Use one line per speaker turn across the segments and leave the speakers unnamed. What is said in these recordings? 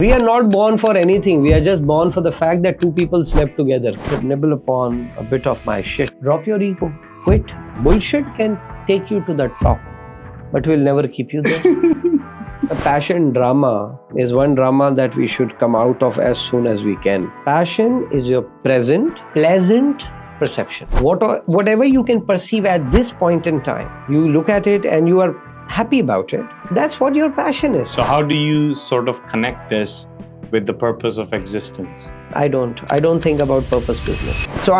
We are not born for anything. We are just born for the fact that two people slept together. Nibble upon a bit of my shit. Drop your ego. Quit. Bullshit can take you to the top, but will never keep you there. A passion drama is one drama that we should come out of as soon as we can. Passion is your present, pleasant perception. Whatever you can perceive at this point in time, you look at it and you are happy about it. That's what your passion is.
So how do you sort of connect this with the purpose of existence?
I don't think about purpose business. So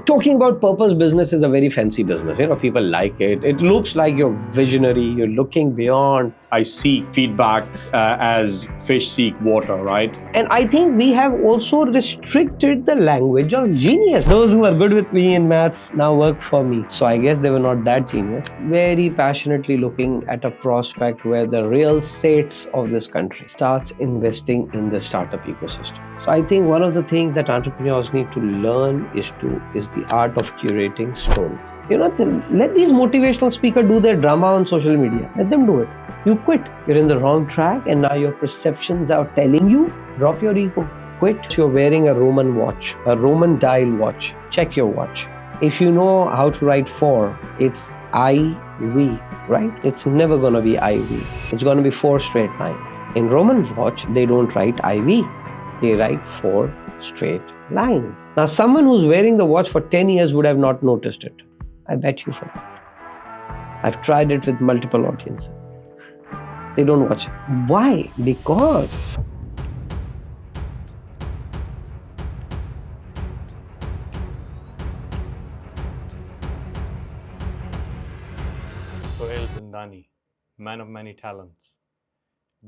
talking about purpose business is a very fancy business. People like it. It looks like you're visionary. You're looking beyond.
I seek feedback as fish seek water, right?
And I think we have also restricted the language of genius. Those who are good with me in maths now work for me. So I guess they were not that genius. Very passionately looking at a prospect where the real states of this country starts investing in the startup ecosystem. So I think one of the things that entrepreneurs need to learn is the art of curating stories. Let these motivational speakers do their drama on social media. Let them do it. You quit. You're in the wrong track and now your perceptions are telling you, drop your ego. Quit. You're wearing a Roman watch, a Roman dial watch. Check your watch. If you know how to write 4, it's IV, right? It's never going to be IV. It's going to be 4 straight lines. In Roman watch, they don't write IV. They write 4 straight lines. Now, someone who's wearing the watch for 10 years would have not noticed it. I bet you for that. I've tried it with multiple audiences. They don't watch it. Why? Because
Sohail Zindani, man of many talents,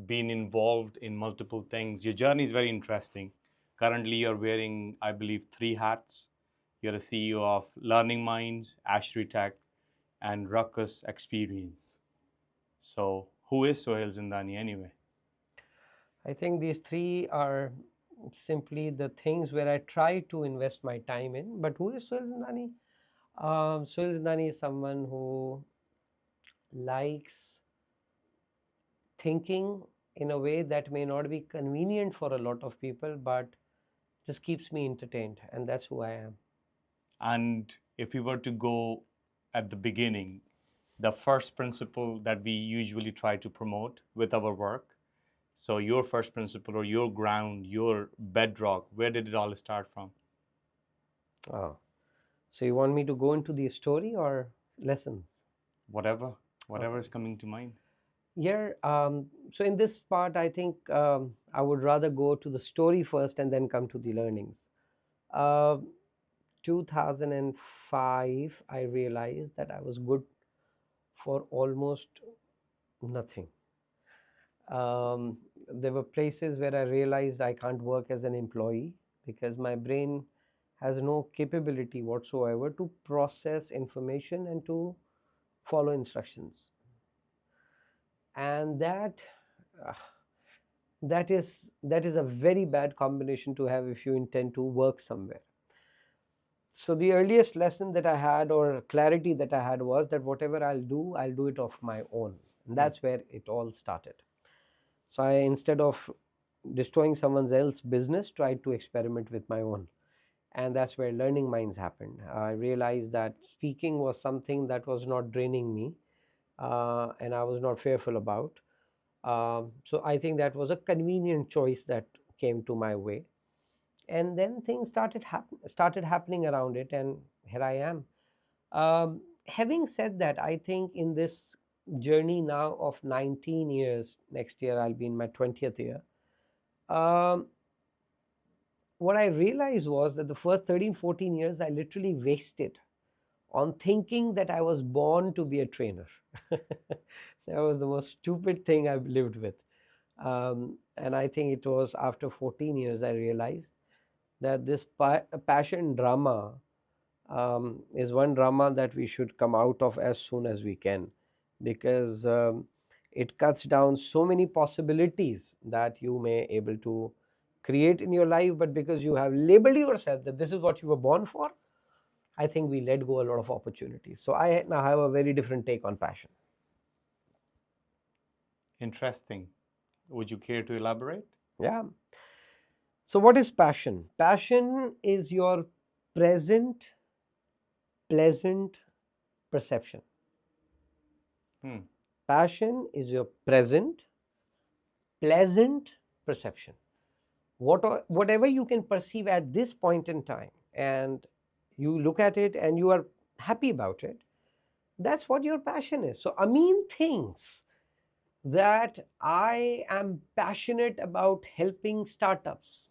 been involved in multiple things. Your journey is very interesting. Currently, you're wearing, I believe, 3 hats. You're the CEO of Learning Minds, Ashtree Tech, and Ruckus Experience. So, who is Sohail Zindani anyway?
I think these 3 are simply the things where I try to invest my time in. But who is Sohail Zindani? Sohail Zindani is someone who likes thinking in a way that may not be convenient for a lot of people, but just keeps me entertained. And that's who I am.
And if we were to go at the beginning, the first principle that we usually try to promote with our work. So your first principle or your ground, your bedrock, where did it all start from?
Oh, so you want me to go into the story or lessons?
Whatever is coming to mind.
Yeah. So in this part, I think I would rather go to the story first and then come to the learnings. 2005, I realized that I was good for almost nothing. There were places where I realized I can't work as an employee because my brain has no capability whatsoever to process information and to follow instructions. And uh, that is a very bad combination to have if you intend to work somewhere. So the earliest lesson that I had or clarity that I had was that whatever I'll do it of my own. And that's where it all started. So I, instead of destroying someone else's business, tried to experiment with my own. And that's where Learning Minds happened. I realized that speaking was something that was not draining me, and I was not fearful about. So I think that was a convenient choice that came to my way. And then things started happening around it, and here I am. Having said that, I think in this journey now of 19 years, next year I'll be in my 20th year. Um, what I realized was that the first 13, 14 years I literally wasted on thinking that I was born to be a trainer. So that was the most stupid thing I've lived with. And I think it was after 14 years I realized that this passion drama is one drama that we should come out of as soon as we can, because it cuts down so many possibilities that you may able to create in your life, but because you have labeled yourself that this is what you were born for, I think we let go a lot of opportunities. So I now have a very different take on passion.
Interesting. Would you care to elaborate?
Yeah. So, what is passion? Passion is your present, pleasant perception.
Hmm.
Passion is your present, pleasant perception. Whatever you can perceive at this point in time, and you look at it and you are happy about it, that's what your passion is. So, Amin thinks that I am passionate about helping startups,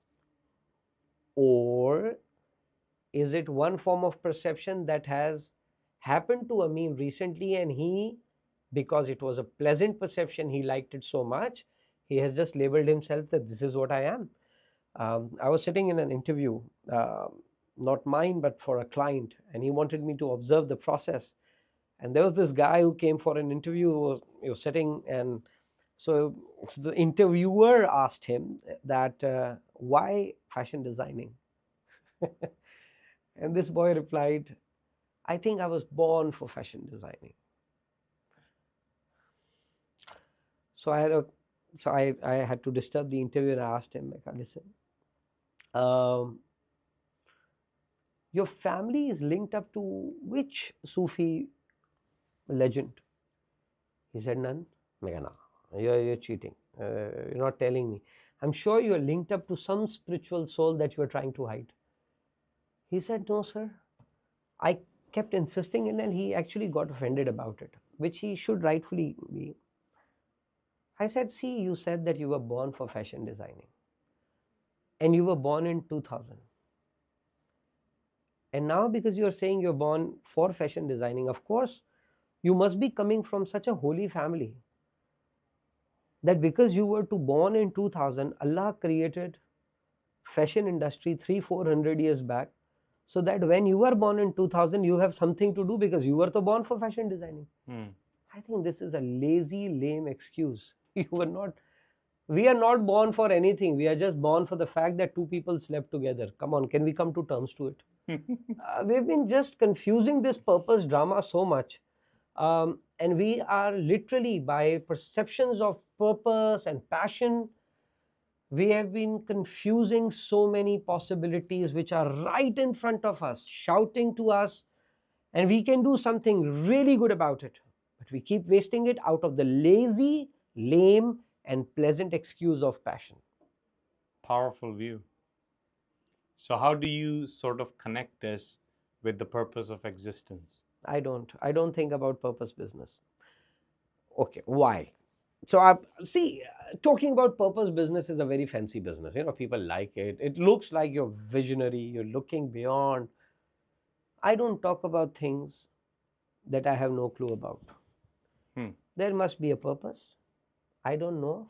or is it one form of perception that has happened to Amin recently, and he, because it was a pleasant perception, he liked it so much, he has just labeled himself that this is what I am. I was sitting in an interview, not mine, but for a client, and he wanted me to observe the process. And there was this guy who came for an interview, he was sitting, and so the interviewer asked him that, why fashion designing? And this boy replied, I think I was born for fashion designing. So I had a I had to disturb the interviewer, and I asked him, like, listen, um, your family is linked up to which Sufi legend? He said, none. No, you're cheating. You're not telling me. I'm sure you're linked up to some spiritual soul that you're trying to hide. He said, no, sir. I kept insisting, and he actually got offended about it, which he should rightfully be. I said, see, you said that you were born for fashion designing, and you were born in 2000. And now, because you're saying you're born for fashion designing, of course, you must be coming from such a holy family that because you were to born in 2000, Allah created fashion industry 3 400 years back, so that when you were born in 2000 you have something to do because you were to born for fashion designing. I think this is a lazy, lame excuse. You were not, we are not born for anything. We are just born for the fact that two people slept together. Come on, can we come to terms to it? We've been just confusing this purpose drama so much. And we are literally, by perceptions of purpose and passion, we have been confusing so many possibilities which are right in front of us, shouting to us, and we can do something really good about it. But we keep wasting it out of the lazy, lame, and pleasant excuse of passion.
Powerful view. So, how do you sort of connect this with the purpose of existence?
I don't think about purpose business. Okay, why? So I see, talking about purpose business is a very fancy business. People like it. It looks like you're visionary, you're looking beyond. I don't talk about things that I have no clue about.
Hmm.
There must be a purpose. I don't know of.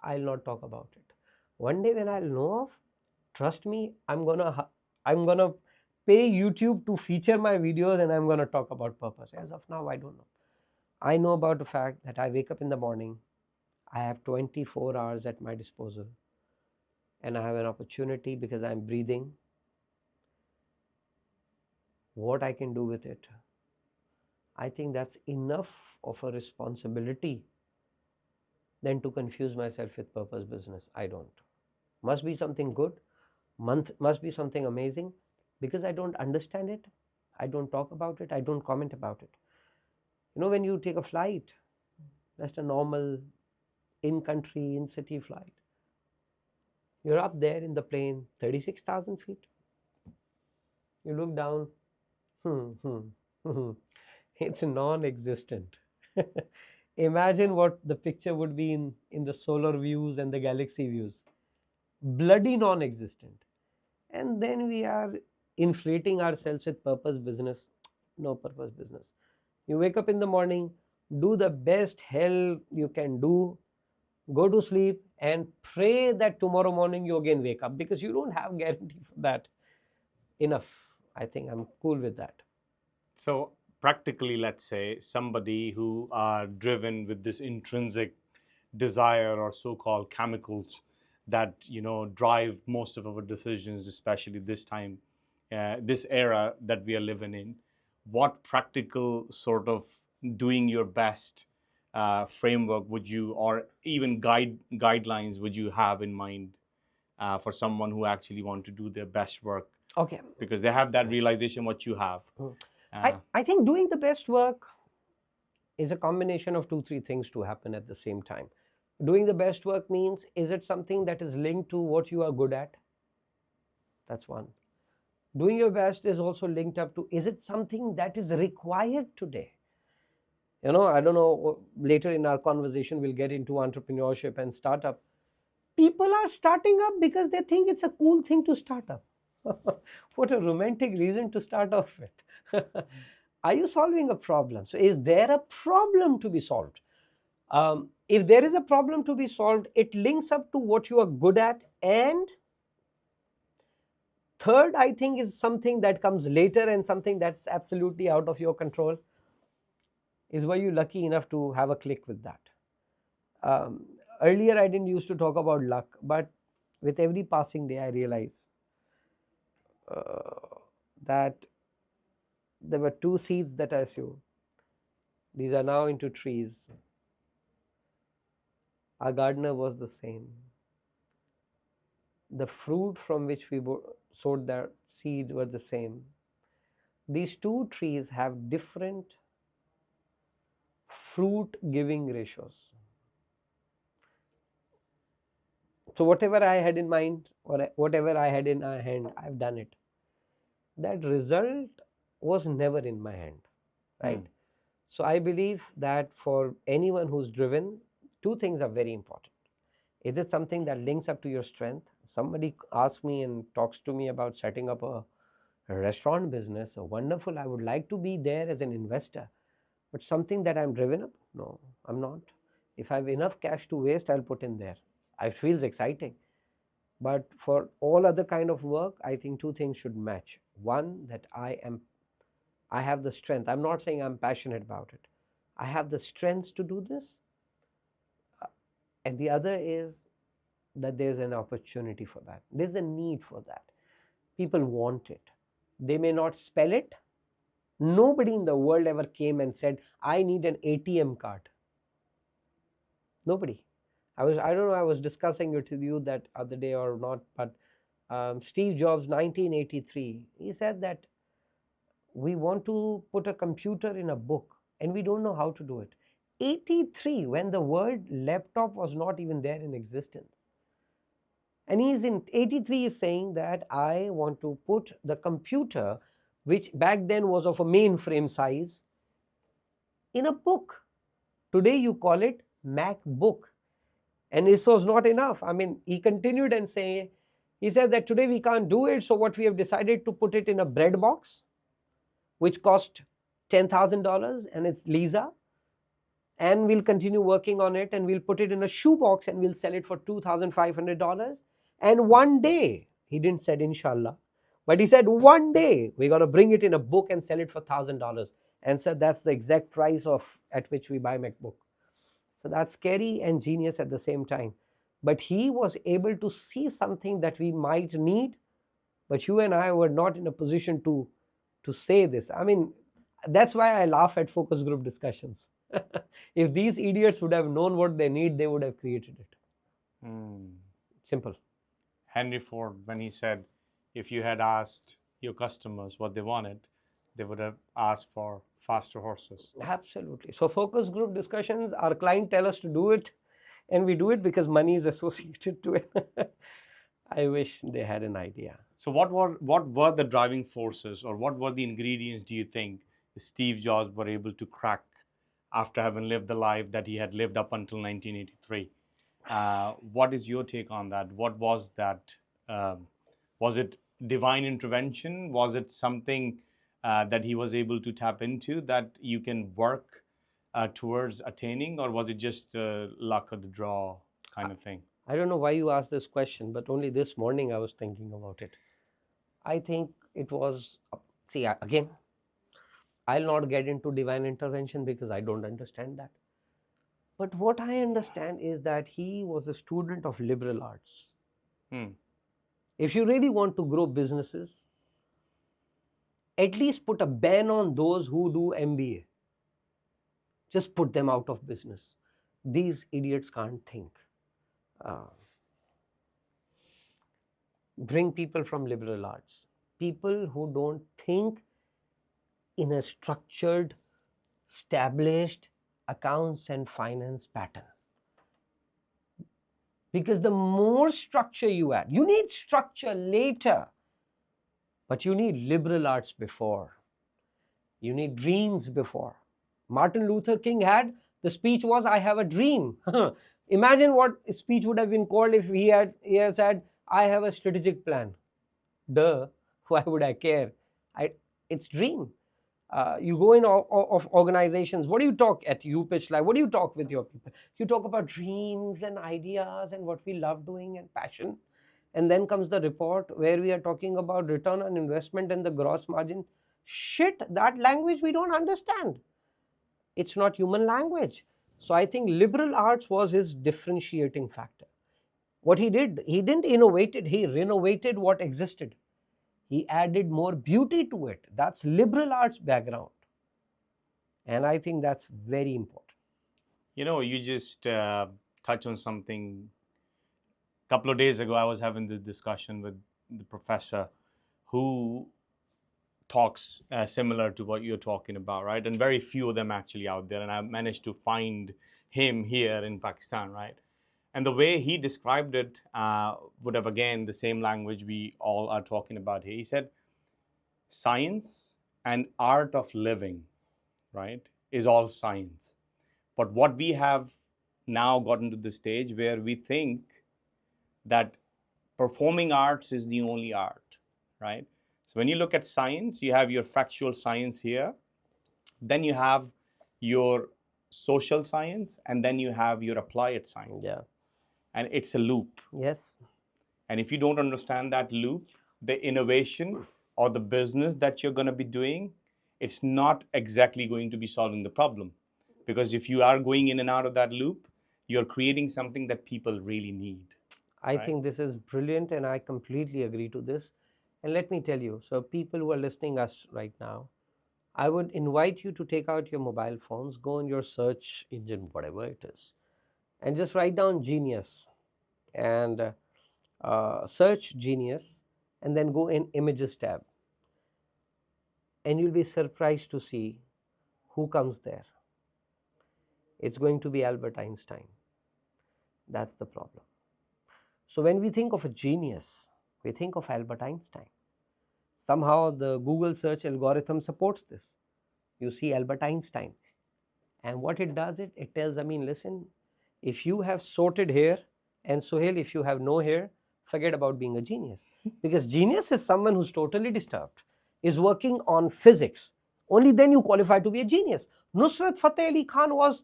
I'll not talk about it. One day when I'll know of, trust me, I'm gonna pay YouTube to feature my videos, and I'm gonna talk about purpose. As of now, I don't know. I know about the fact that I wake up in the morning, I have 24 hours at my disposal, and I have an opportunity because I'm breathing. What I can do with it, I think that's enough of a responsibility than to confuse myself with purpose business. I don't. Must be something good, must be something amazing, because I don't understand it. I don't talk about it. I don't comment about it. When you take a flight, that's a normal in country, in city flight. You're up there in the plane, 36,000 feet. You look down, hmm, hmm, hmm. It's non existent. Imagine what the picture would be in the solar views and the galaxy views. Bloody non existent. And then we are inflating ourselves with purpose business. No purpose business. You wake up in the morning, do the best hell you can do, go to sleep, and pray that tomorrow morning you again wake up, because you don't have guarantee for that. Enough. I think I'm cool with that.
So, practically, let's say somebody who are driven with this intrinsic desire or so-called chemicals that drive most of our decisions, especially this time, this era that we are living in. What practical sort of doing your best framework would you, or even guidelines would you have in mind for someone who actually want to do their best work,
Okay.
because they have that realization what you have?
Mm.
Uh,
I think doing the best work is a combination of two, three things to happen at the same time. Doing the best work means, is it something that is linked to what you are good at? That's one. Doing your best is also linked up to, is it something that is required today? I don't know, later in our conversation, we'll get into entrepreneurship and startup. People are starting up because they think it's a cool thing to start up. What a romantic reason to start off with. Are you solving a problem? So, is there a problem to be solved? If there is a problem to be solved, it links up to what you are good at. And third, I think, is something that comes later and something that's absolutely out of your control. Is, were you lucky enough to have a click with that? Um, Earlier, I didn't used to talk about luck, but with every passing day, I realize uh, that there were two seeds that I sowed. These are now into trees. Our gardener was the same. The fruit from which we sowed that seed were the same. These two trees have different fruit giving ratios. So whatever I had in mind or whatever I had in my hand, I've done it. That result was never in my hand, right? So I believe that for anyone who's driven, two things are very important. Is it something that links up to your strength? Somebody asks me and talks to me about setting up a restaurant business. So wonderful, I would like to be there as an investor. But something that I'm driven up? No, I'm not. If I have enough cash to waste, I'll put in there. It feels exciting. But for all other kind of work, I think two things should match. One, that I have the strength. I'm not saying I'm passionate about it. I have the strength to do this. And the other is that there's an opportunity for that. There's a need for that. People want it. They may not spell it. Nobody in the world ever came and said, I need an ATM card. Nobody. I don't know, I was discussing it with you that other day or not, but Steve Jobs, 1983, he said that we want to put a computer in a book and we don't know how to do it. 83, when the word laptop was not even there in existence. And he's in 83 is saying that I want to put the computer, which back then was of a mainframe size, in a book. Today you call it MacBook. And this was not enough. I mean, he continued and he said that today we can't do it. So what we have decided to put it in a bread box, which cost $10,000, and it's Lisa. And we'll continue working on it, and we'll put it in a shoebox and we'll sell it for $2,500. And one day, he didn't said inshallah, but he said one day we're going to bring it in a book and sell it for $1,000. And said that's the exact price at which we buy MacBook. So that's scary and genius at the same time. But he was able to see something that we might need, but you and I were not in a position to say this. I mean, that's why I laugh at focus group discussions. If these idiots would have known what they need, they would have created it. Simple.
Henry Ford, when he said, if you had asked your customers what they wanted, they would have asked for faster horses.
Absolutely. So focus group discussions, our client tell us to do it, and we do it because money is associated to it. I wish they had an idea.
So what were the driving forces, or what were the ingredients, do you think, Steve Jobs were able to crack after having lived the life that he had lived up until 1983? What is your take on that? What was that? Was it divine intervention? Was it something that he was able to tap into that you can work towards attaining, or was it just luck of the draw kind of thing?
I don't know why you asked this question, but only this morning I was thinking about it. I think it was, see, again, I'll not get into divine intervention because I don't understand that. But what I understand is that he was a student of liberal arts. If you really want to grow businesses, at least put a ban on those who do MBA. Just put them out of business. These idiots can't think. Uh, bring people from liberal arts, people who don't think in a structured, established accounts and finance pattern. Because the more structure you add, you need structure later, but you need liberal arts before. You need dreams before. Martin Luther King had, the speech was, I have a dream. Imagine what speech would have been called if he had said, I have a strategic plan. Duh, why would I care? It's dream. You go in of organizations, what do you talk at You Pitch Live? What do you talk with your people? You talk about dreams and ideas and what we love doing and passion. And then comes the report where we are talking about return on investment and the gross margin. Shit, that language we don't understand. It's not human language. So I think liberal arts was his differentiating factor. What he did, he didn't innovate it, he renovated what existed. He added more beauty to it. That's liberal arts background. And I think that's very important.
You just touch on something. A couple of days ago, I was having this discussion with the professor who talks similar to what you're talking about, right? And very few of them actually out there. And I managed to find him here in Pakistan, right? And the way he described it would have, again, the same language we all are talking about here. He said, science and art of living, right, is all science. But what we have now gotten to the stage where we think that performing arts is the only art, right? So when you look at science, you have your factual science here, then you have your social science, and then you have your applied science.
Yeah.
And it's a loop.
Yes.
And if you don't understand that loop, the innovation or the business that you're going to be doing, it's not exactly going to be solving the problem. Because if you are going in and out of that loop, you're creating something that people really need.
I think this is brilliant, and I completely agree to this. And let me tell you, so people who are listening us right now, I would invite you to take out your mobile phones, go on your search engine, whatever it is, and just write down genius and search genius, and then go in images tab. And you'll be surprised to see who comes there. It's going to be Albert Einstein. That's the problem. So when we think of a genius, we think of Albert Einstein. Somehow the Google search algorithm supports this. You see Albert Einstein. And what it does, it tells, listen, if you have sorted hair, and Sohail, if you have no hair, forget about being a genius. Because genius is someone who's totally disturbed, is working on physics. Only then you qualify to be a genius. Nusrat Fateh Ali Khan was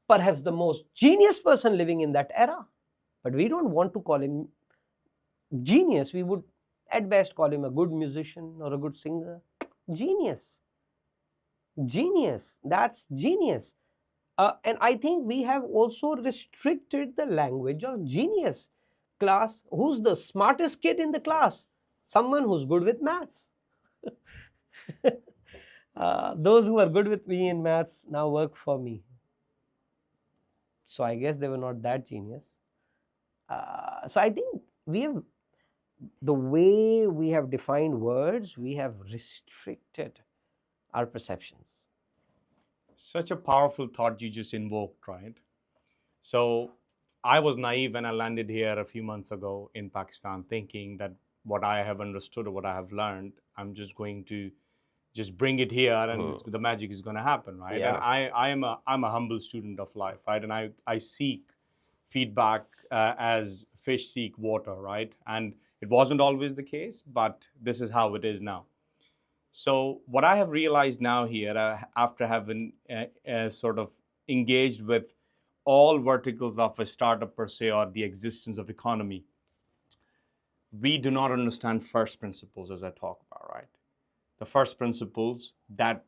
perhaps the most genius person living in that era. But we don't want to call him genius. We would at best call him a good musician or a good singer. Genius. Genius. That's genius. And I think we have also restricted the language of genius. Class, who's the smartest kid in the class? Someone who's good with maths. Those who are good with me in maths now work for me. So I guess they were not that genius. So I think the way we have defined words, we have restricted our perceptions.
Such a powerful thought you just invoked, right? So I was naive when I landed here a few months ago in Pakistan, thinking that what I have understood or what I have learned, I'm just going to just bring it here and the magic is going to happen, right?
Yeah.
And I'm a humble student of life, right? And I seek feedback as fish seek water, right? And it wasn't always the case, but this is how it is now. So what I have realized now here, after having sort of engaged with all verticals of a startup per se, or the existence of economy, we do not understand first principles, as I talk about, right? The first principles that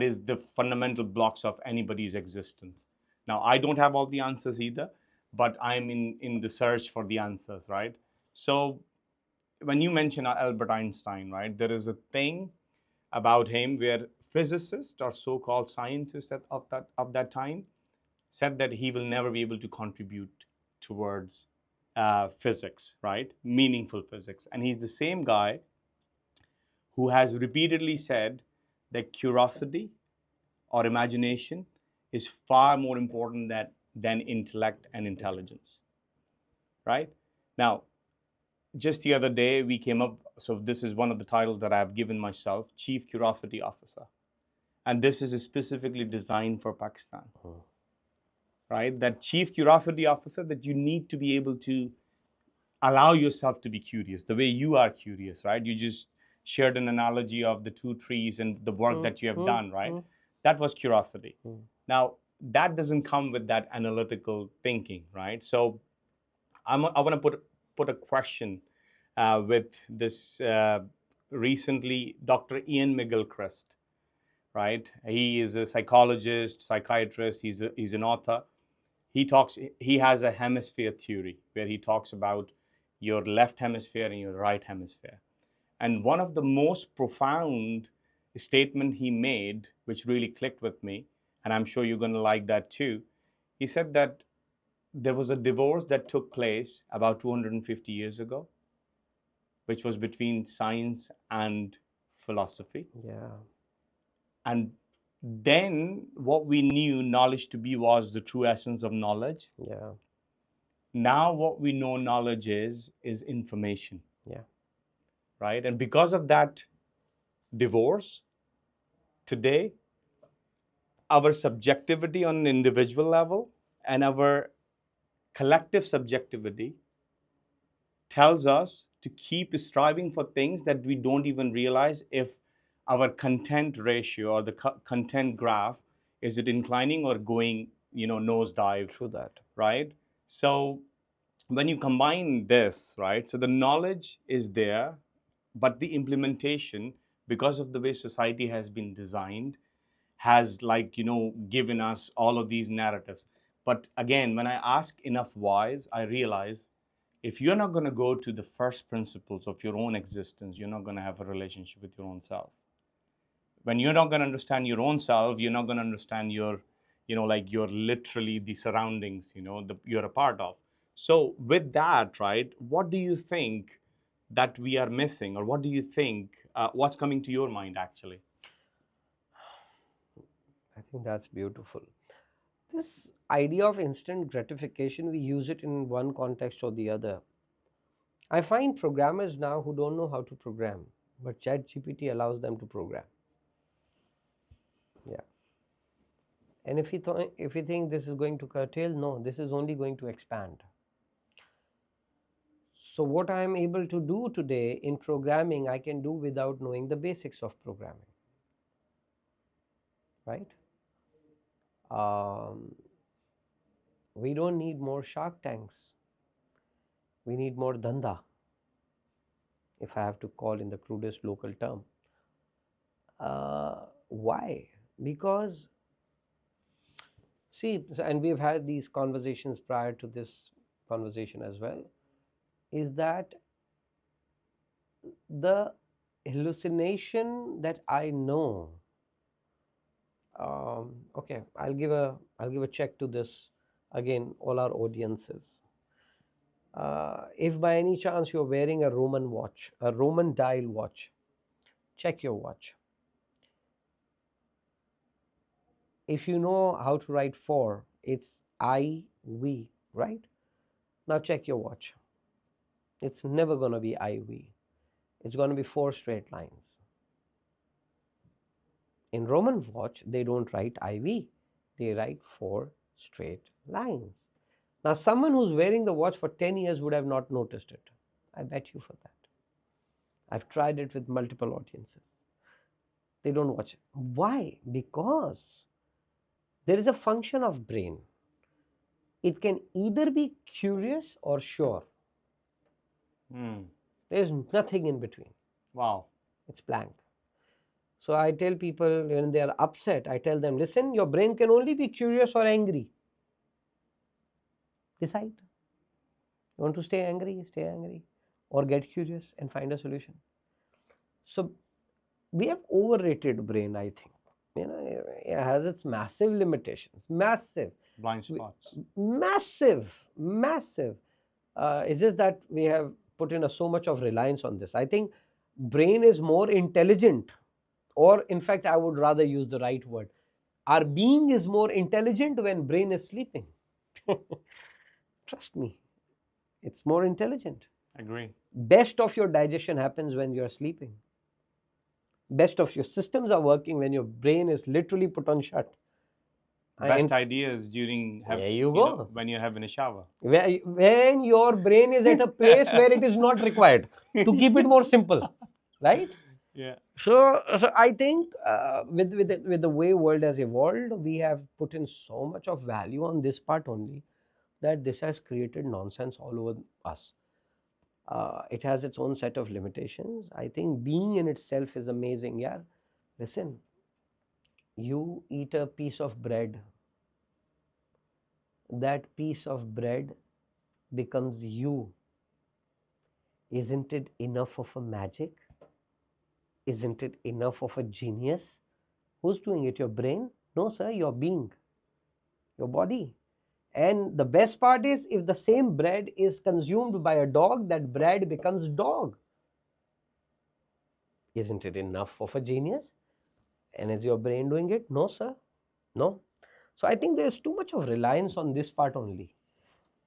is the fundamental blocks of anybody's existence. Now, I don't have all the answers either, but I'm in the search for the answers, right? So when you mention Albert Einstein, right, there is a thing about him where physicists or so-called scientists of that time said that he will never be able to contribute towards physics, right? Meaningful physics. And he's the same guy who has repeatedly said that curiosity or imagination is far more important than intellect and intelligence, right? Now, just the other day, we came up, so this is one of the titles that I've given myself, Chief Curiosity Officer. And this is specifically designed for Pakistan, right? That Chief Curiosity Officer, that you need to be able to allow yourself to be curious the way you are curious, right? You just shared an analogy of the two trees and the work that you have done, right? That was curiosity. Now, that doesn't come with that analytical thinking, right? So I want to put a question with this recently Dr. Ian McGilchrist, right? He is a psychologist, psychiatrist. He's an author. He has a hemisphere theory where he talks about your left hemisphere and your right hemisphere. And one of the most profound statement he made, which really clicked with me, and I'm sure you're going to like that too. He said that there was a divorce that took place about 250 years ago, which was between science and philosophy.
Yeah.
And then what we knew knowledge to be was the true essence of knowledge.
Yeah.
Now what we know knowledge is information.
Yeah.
Right? And because of that divorce, today our subjectivity on an individual level and our collective subjectivity tells us to keep striving for things that we don't even realize if our content ratio or the content graph is it inclining or going, nosedive.
True that.
Right? So when you combine this, right, so the knowledge is there, but the implementation, because of the way society has been designed, has, like, given us all of these narratives. But again, when I ask enough whys, I realize if you're not going to go to the first principles of your own existence, you're not going to have a relationship with your own self. When you're not going to understand your own self, you're not going to understand your, like, you're literally the surroundings, you're a part of. So with that, right, what do you think that we are missing, or what do you think, what's coming to your mind actually?
I think that's beautiful. This idea of instant gratification, we use it in one context or the other. I find programmers now who don't know how to program, but ChatGPT allows them to program. Yeah. And if you think this is going to curtail, no, this is only going to expand. So what I am able to do today in programming, I can do without knowing the basics of programming, right? We don't need more Shark Tanks. We need more Danda, if I have to call in the crudest local term. Why? Because, see, and we've had these conversations prior to this conversation as well, is that the hallucination that I know, okay, I'll give a check to this again, all our audiences. If by any chance you're wearing a Roman watch, a Roman dial watch, check your watch. If you know how to write 4, it's IV, right? Now check your watch. It's never going to be IV. It's going to be 4 straight lines. In Roman watch, they don't write IV. They write 4 straight lines. Now, someone who's wearing the watch for 10 years would have not noticed it. I bet you for that. I've tried it with multiple audiences. They don't watch it. Why? Because there is a function of brain. It can either be curious or sure. There's nothing in between.
Wow.
It's blank. So I tell people when they are upset, I tell them, listen, your brain can only be curious or angry. Decide. You want to stay angry, or get curious and find a solution. So we have overrated brain, I think. It has its massive limitations, massive.
Blind
We-
spots.
Massive, massive. It's just that we have put in so much of reliance on this. I think brain is more intelligent, or in fact, I would rather use the right word. Our being is more intelligent when brain is sleeping. Trust me, it's more intelligent.
Agree.
Best of your digestion happens when you're sleeping. Best of your systems are working when your brain is literally put on shut.
Best
And
ideas during
there you go.
when you're having a shower.
When your brain is at a place where it is not required, to keep it more simple, right?
Yeah.
So I think with the way world has evolved, we have put in so much of value on this part only, that this has created nonsense all over us. It has its own set of limitations. I think being in itself is amazing. Yeah, listen, you eat a piece of bread, that piece of bread becomes you. Isn't it enough of a magic? Isn't it enough of a genius? Who's doing it? Your brain? No, sir, your being, your body. And the best part is, if the same bread is consumed by a dog, that bread becomes dog. Isn't it enough of a genius? And is your brain doing it? No, sir. No. So I think there's too much of reliance on this part only.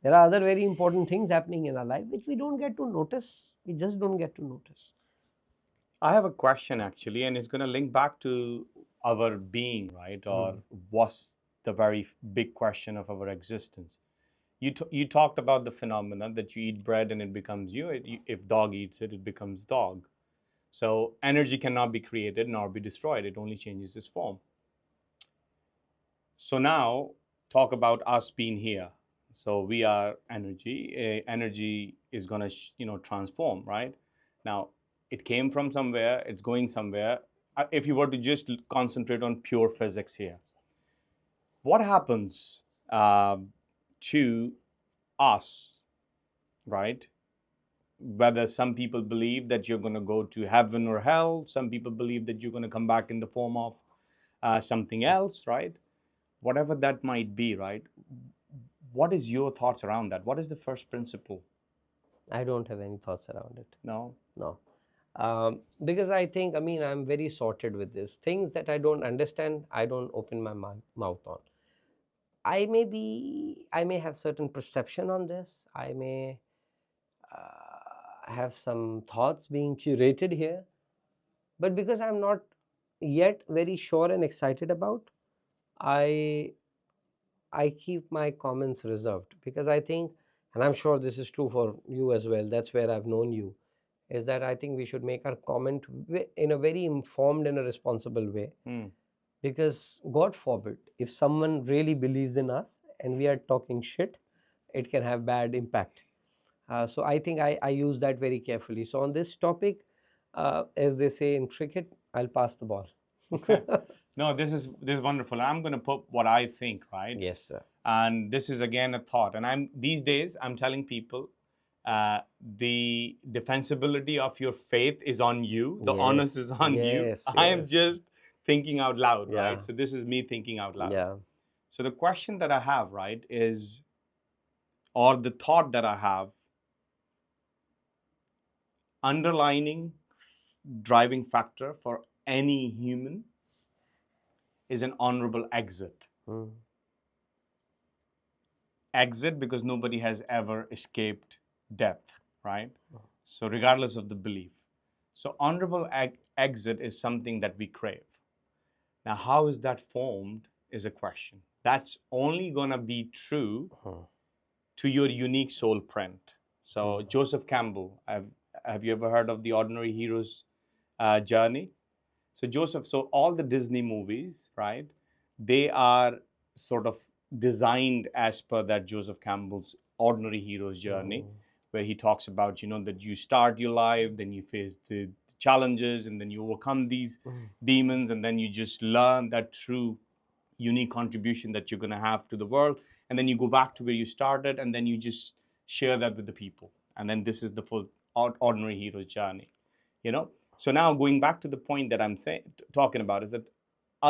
There are other very important things happening in our life which we don't get to notice. We just don't get to notice.
I have a question actually, and it's going to link back to our being, right? Or what's the very big question of our existence? You talked about the phenomenon that you eat bread and it becomes you. If dog eats it, it becomes dog. So energy cannot be created nor be destroyed. It only changes its form. So now talk about us being here. So we are energy. Energy is gonna transform, right? Now it came from somewhere. It's going somewhere. If you were to just concentrate on pure physics here, what happens to us, right? Whether some people believe that you're going to go to heaven or hell, some people believe that you're going to come back in the form of something else, right? Whatever that might be, right? What is your thoughts around that? What is the first principle?
I don't have any thoughts around it.
No.
No. Because I think, I'm very sorted with this. Things that I don't understand, I don't open my mouth on. I may have certain perception on this. I may have some thoughts being curated here, but because I'm not yet very sure and excited about, I I keep my comments reserved, because I think, and I'm sure this is true for you as well, that's where I've known you, is that I think we should make our comment in a very informed and a responsible way. Because God forbid, if someone really believes in us and we are talking shit, it can have bad impact. So I think I use that very carefully. So on this topic, as they say in cricket, I'll pass the ball.
Okay. No, this is wonderful. I'm going to put what I think, right?
Yes, sir.
And this is again a thought. And these days I'm telling people, the defensibility of your faith is on you. The onus is on you.
Yes,
I am
yes.
just thinking out loud,
Yeah.
right? So this is me thinking out loud.
Yeah.
So the question that I have, right, is, or the thought that I have, underlining driving factor for any human is an honorable exit. Exit because nobody has ever escaped death, right? So regardless of the belief. So honorable exit is something that we crave. Now, how is that formed is a question. That's only going to be true to your unique soul print. So Joseph Campbell, have you ever heard of the ordinary hero's journey? So Joseph, so all the Disney movies, right? They are sort of designed as per that Joseph Campbell's ordinary hero's journey, where he talks about, that you start your life, then you face the challenges, and then you overcome these demons, and then you just learn that true unique contribution that you're going to have to the world, and then you go back to where you started, and then you just share that with the people, and then this is the full ordinary hero's journey. So now going back to the point that I'm talking about is that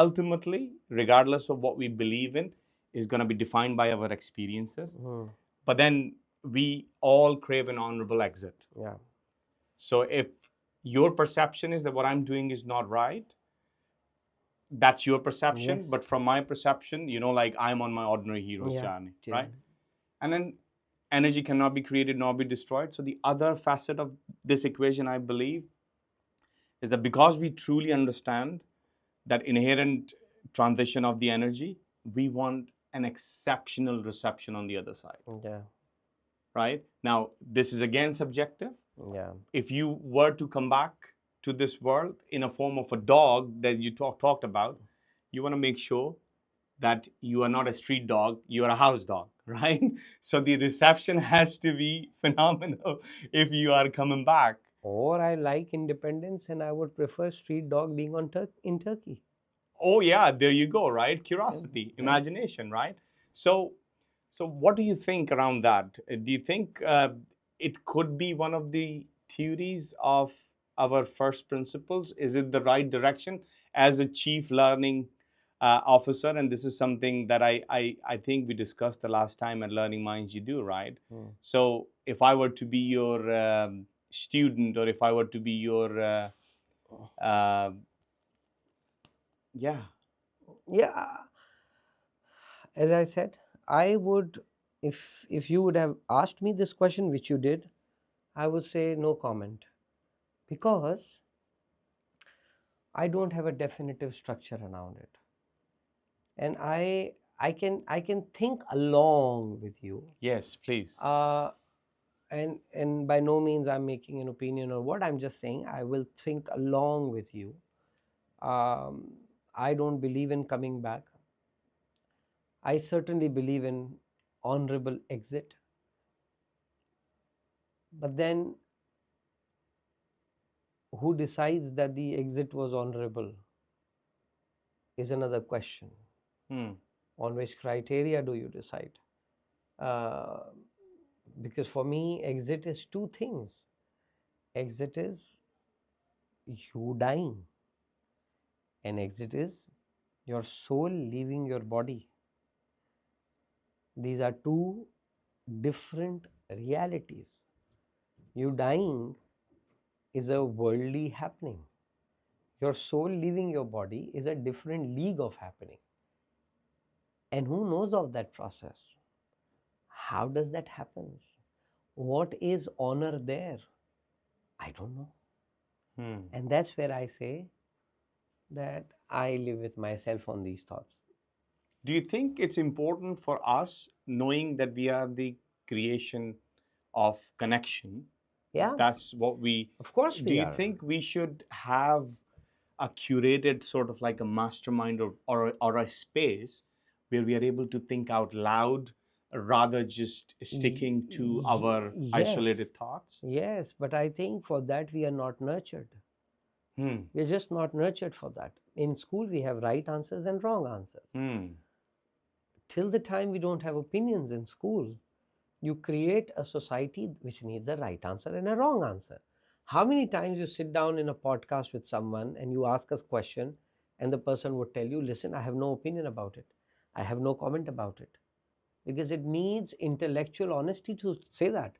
ultimately, regardless of what we believe in, is going to be defined by our experiences.
Hmm.
But then we all crave an honorable exit.
Yeah.
So if your perception is that what I'm doing is not right, that's your perception. But
Yes.
from my perception, like I'm on my ordinary hero's
Yeah.
journey, right?
Journey.
And then energy cannot be created nor be destroyed. So the other facet of this equation, I believe, is that because we truly understand that inherent transition of the energy, we want an exceptional reception on the other side,
Yeah.
right? Now, this is again subjective.
Yeah.
If you were to come back to this world in a form of a dog that you talked about, you want to make sure that you are not a street dog, you are a house dog, right? So the reception has to be phenomenal if you are coming back.
Or I like independence and I would prefer street dog being in Turkey.
Oh yeah, there you go, right?
Yeah.
Curiosity,
Yeah.
imagination, right? So what do you think around that? Do you think it could be one of the theories of our first principles? Is it the right direction as a chief learning officer? And this is something that I think we discussed the last time at Learning Minds. You do, right?
Hmm.
So if I were to be your student, or if I were to be your uh, yeah.
Yeah. As I said, I would, if you would have asked me this question, which you did, I would say no comment, because I don't have a definitive structure around it, and I can think along with you,
Yes, please.
uh, and by no means I'm making an opinion or what. I'm just saying I will think along with you. Um, I don't believe in coming back. I certainly believe in honorable exit, but then who decides that the exit was honorable is another question.
Hmm.
On which criteria do you decide? Uh, because for me, exit is two things. Exit is you dying, and exit is your soul leaving your body. These are two different realities. You dying is a worldly happening. Your soul leaving your body is a different league of happening. And who knows of that process? How does that happen? What is honor there? I don't know.
Hmm.
And that's where I say that I live with myself on these thoughts.
Do you think it's important for us, knowing that we are the creation of connection?
Yeah,
That's what we.
of course
Do
we
you
are.
think we should have a curated sort of like a mastermind, or a space where we are able to think out loud rather just sticking to our
Yes,
isolated thoughts?
yes, but I think for that we are not nurtured.
Hmm.
We're just not nurtured for that. In school, we have right answers and wrong answers.
Hmm.
Till the time we don't have opinions in school, you create a society which needs a right answer and a wrong answer. How many times you sit down in a podcast with someone and you ask us question, and the person would tell you, listen, I have no opinion about it, I have no comment about it, because it needs intellectual honesty to say that.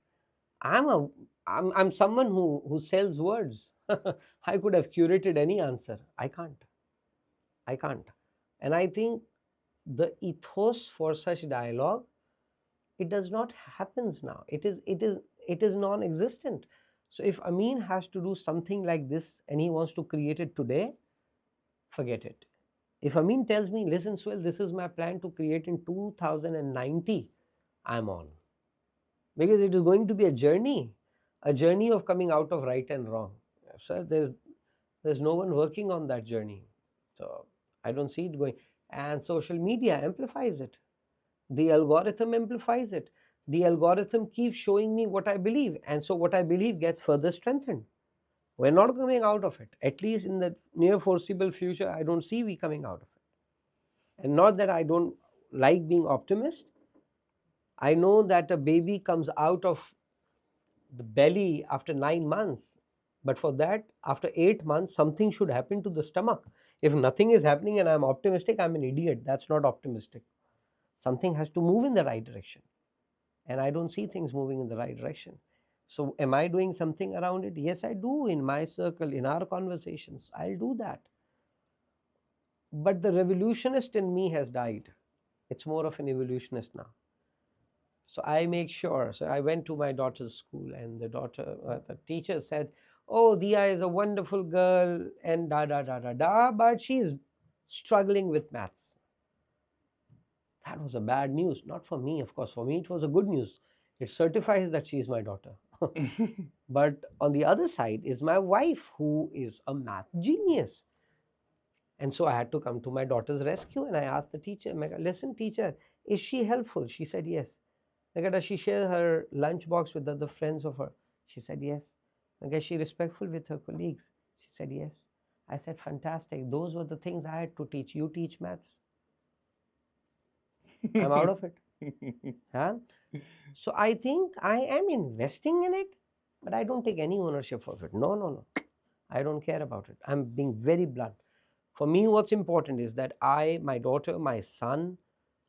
i'm a I'm someone who sells words. I could have curated any answer. I can't. And I think the ethos for such dialogue, it does not happens now. It is non-existent. So if Amin has to do something like this and he wants to create it today, forget it. If Amin tells me, listen Swell, this is my plan to create in 2090, I'm on. Because it is going to be a journey of coming out of right and wrong. Sir, there's no one working on that journey. So I don't see it going. And social media amplifies it. The algorithm amplifies it. The algorithm keeps showing me what I believe, and so what I believe gets further strengthened. We're not coming out of it. At least in the near foreseeable future, I don't see we coming out of it. And not that I don't like being optimist. I know that a baby comes out of the belly after 9 months, but for that, after 8 months, something should happen to the stomach. If nothing is happening and I'm optimistic, I'm an idiot. That's not optimistic. Something has to move in the right direction. And I don't see things moving in the right direction. So, am I doing something around it? Yes, I do, in my circle, in our conversations. I'll do that. But the revolutionist in me has died. It's more of an evolutionist now. So I make sure. So I went to my daughter's school, and the teacher said, "Oh, Dia is a wonderful girl, and da da da da da, but she's struggling with maths." That was a bad news, not for me, of course. For me, it was a good news. It certifies that she is my daughter. But on the other side is my wife, who is a math genius. And so I had to come to my daughter's rescue, and I asked the teacher, "Listen, teacher, is she helpful?" She said, "Yes." Does she share her lunchbox with other friends of her? She said, "Yes." Is she respectful with her colleagues? She said, "Yes." I said, "Fantastic. Those were the things I had to teach. You teach maths. I'm out of it." Huh? So I think I am investing in it, but I don't take any ownership of it. No, no, no. I don't care about it. I'm being very blunt. For me, what's important is that my daughter, my son,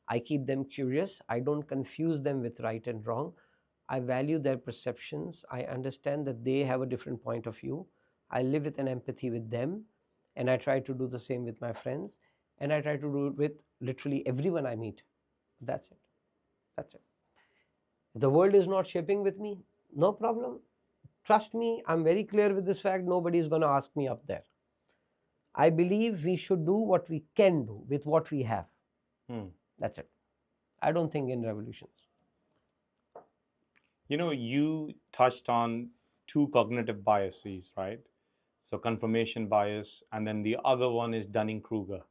I keep them curious. I don't confuse them with right and wrong. I value their perceptions. I understand that they have a different point of view. I live with an empathy with them, and I try to do the same with my friends, and I try to do it with literally everyone I meet. That's it. That's it. If the world is not shaping with me, no problem. Trust me, I'm very clear with this fact. Nobody is going to ask me up there. I believe we should do what we can do with what we have. That's it. I don't think in revolutions.
You touched on two cognitive biases, right? So confirmation bias, and then the other one is Dunning-Kruger.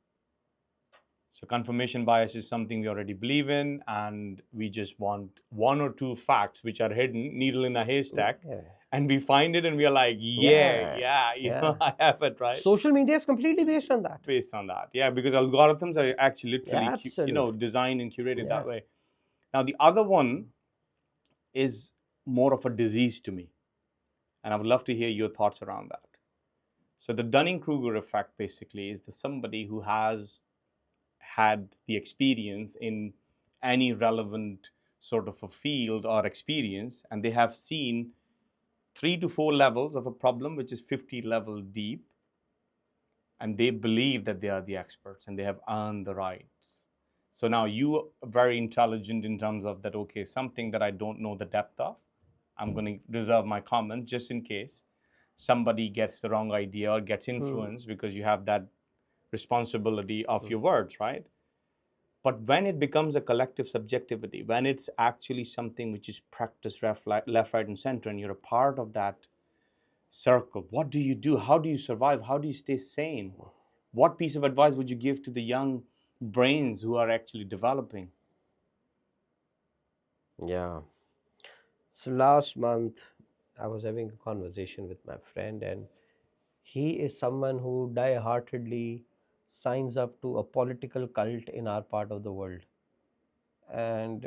So confirmation bias is something we already believe in, and we just want one or two facts which are hidden, needle in a haystack,
Yeah.
and we find it and we are like,
Yeah.
I have it, right?
Social media is completely based on that.
Based on that, yeah, because algorithms are actually literally,
Absolutely.
designed and curated
Yeah.
that way. Now, the other one is more of a disease to me, and I would love to hear your thoughts around that. So the Dunning-Kruger effect basically is the somebody who has had the experience in any relevant sort of a field or experience, and they have seen 3 to 4 levels of a problem which is 50 level deep, and they believe that they are the experts and they have earned the rights. So now you are very intelligent in terms of that, okay, something that I don't know the depth of, I'm going to reserve my comment just in case somebody gets the wrong idea or gets influenced, because you have that responsibility of your words, right? But when it becomes a collective subjectivity, when it's actually something which is practiced left, right, and center, and you're a part of that circle, what do you do? How do you survive? How do you stay sane? What piece of advice would you give to the young brains who are actually developing?
Yeah. So last month, I was having a conversation with my friend, and he is someone who die-heartedly signs up to a political cult in our part of the world. And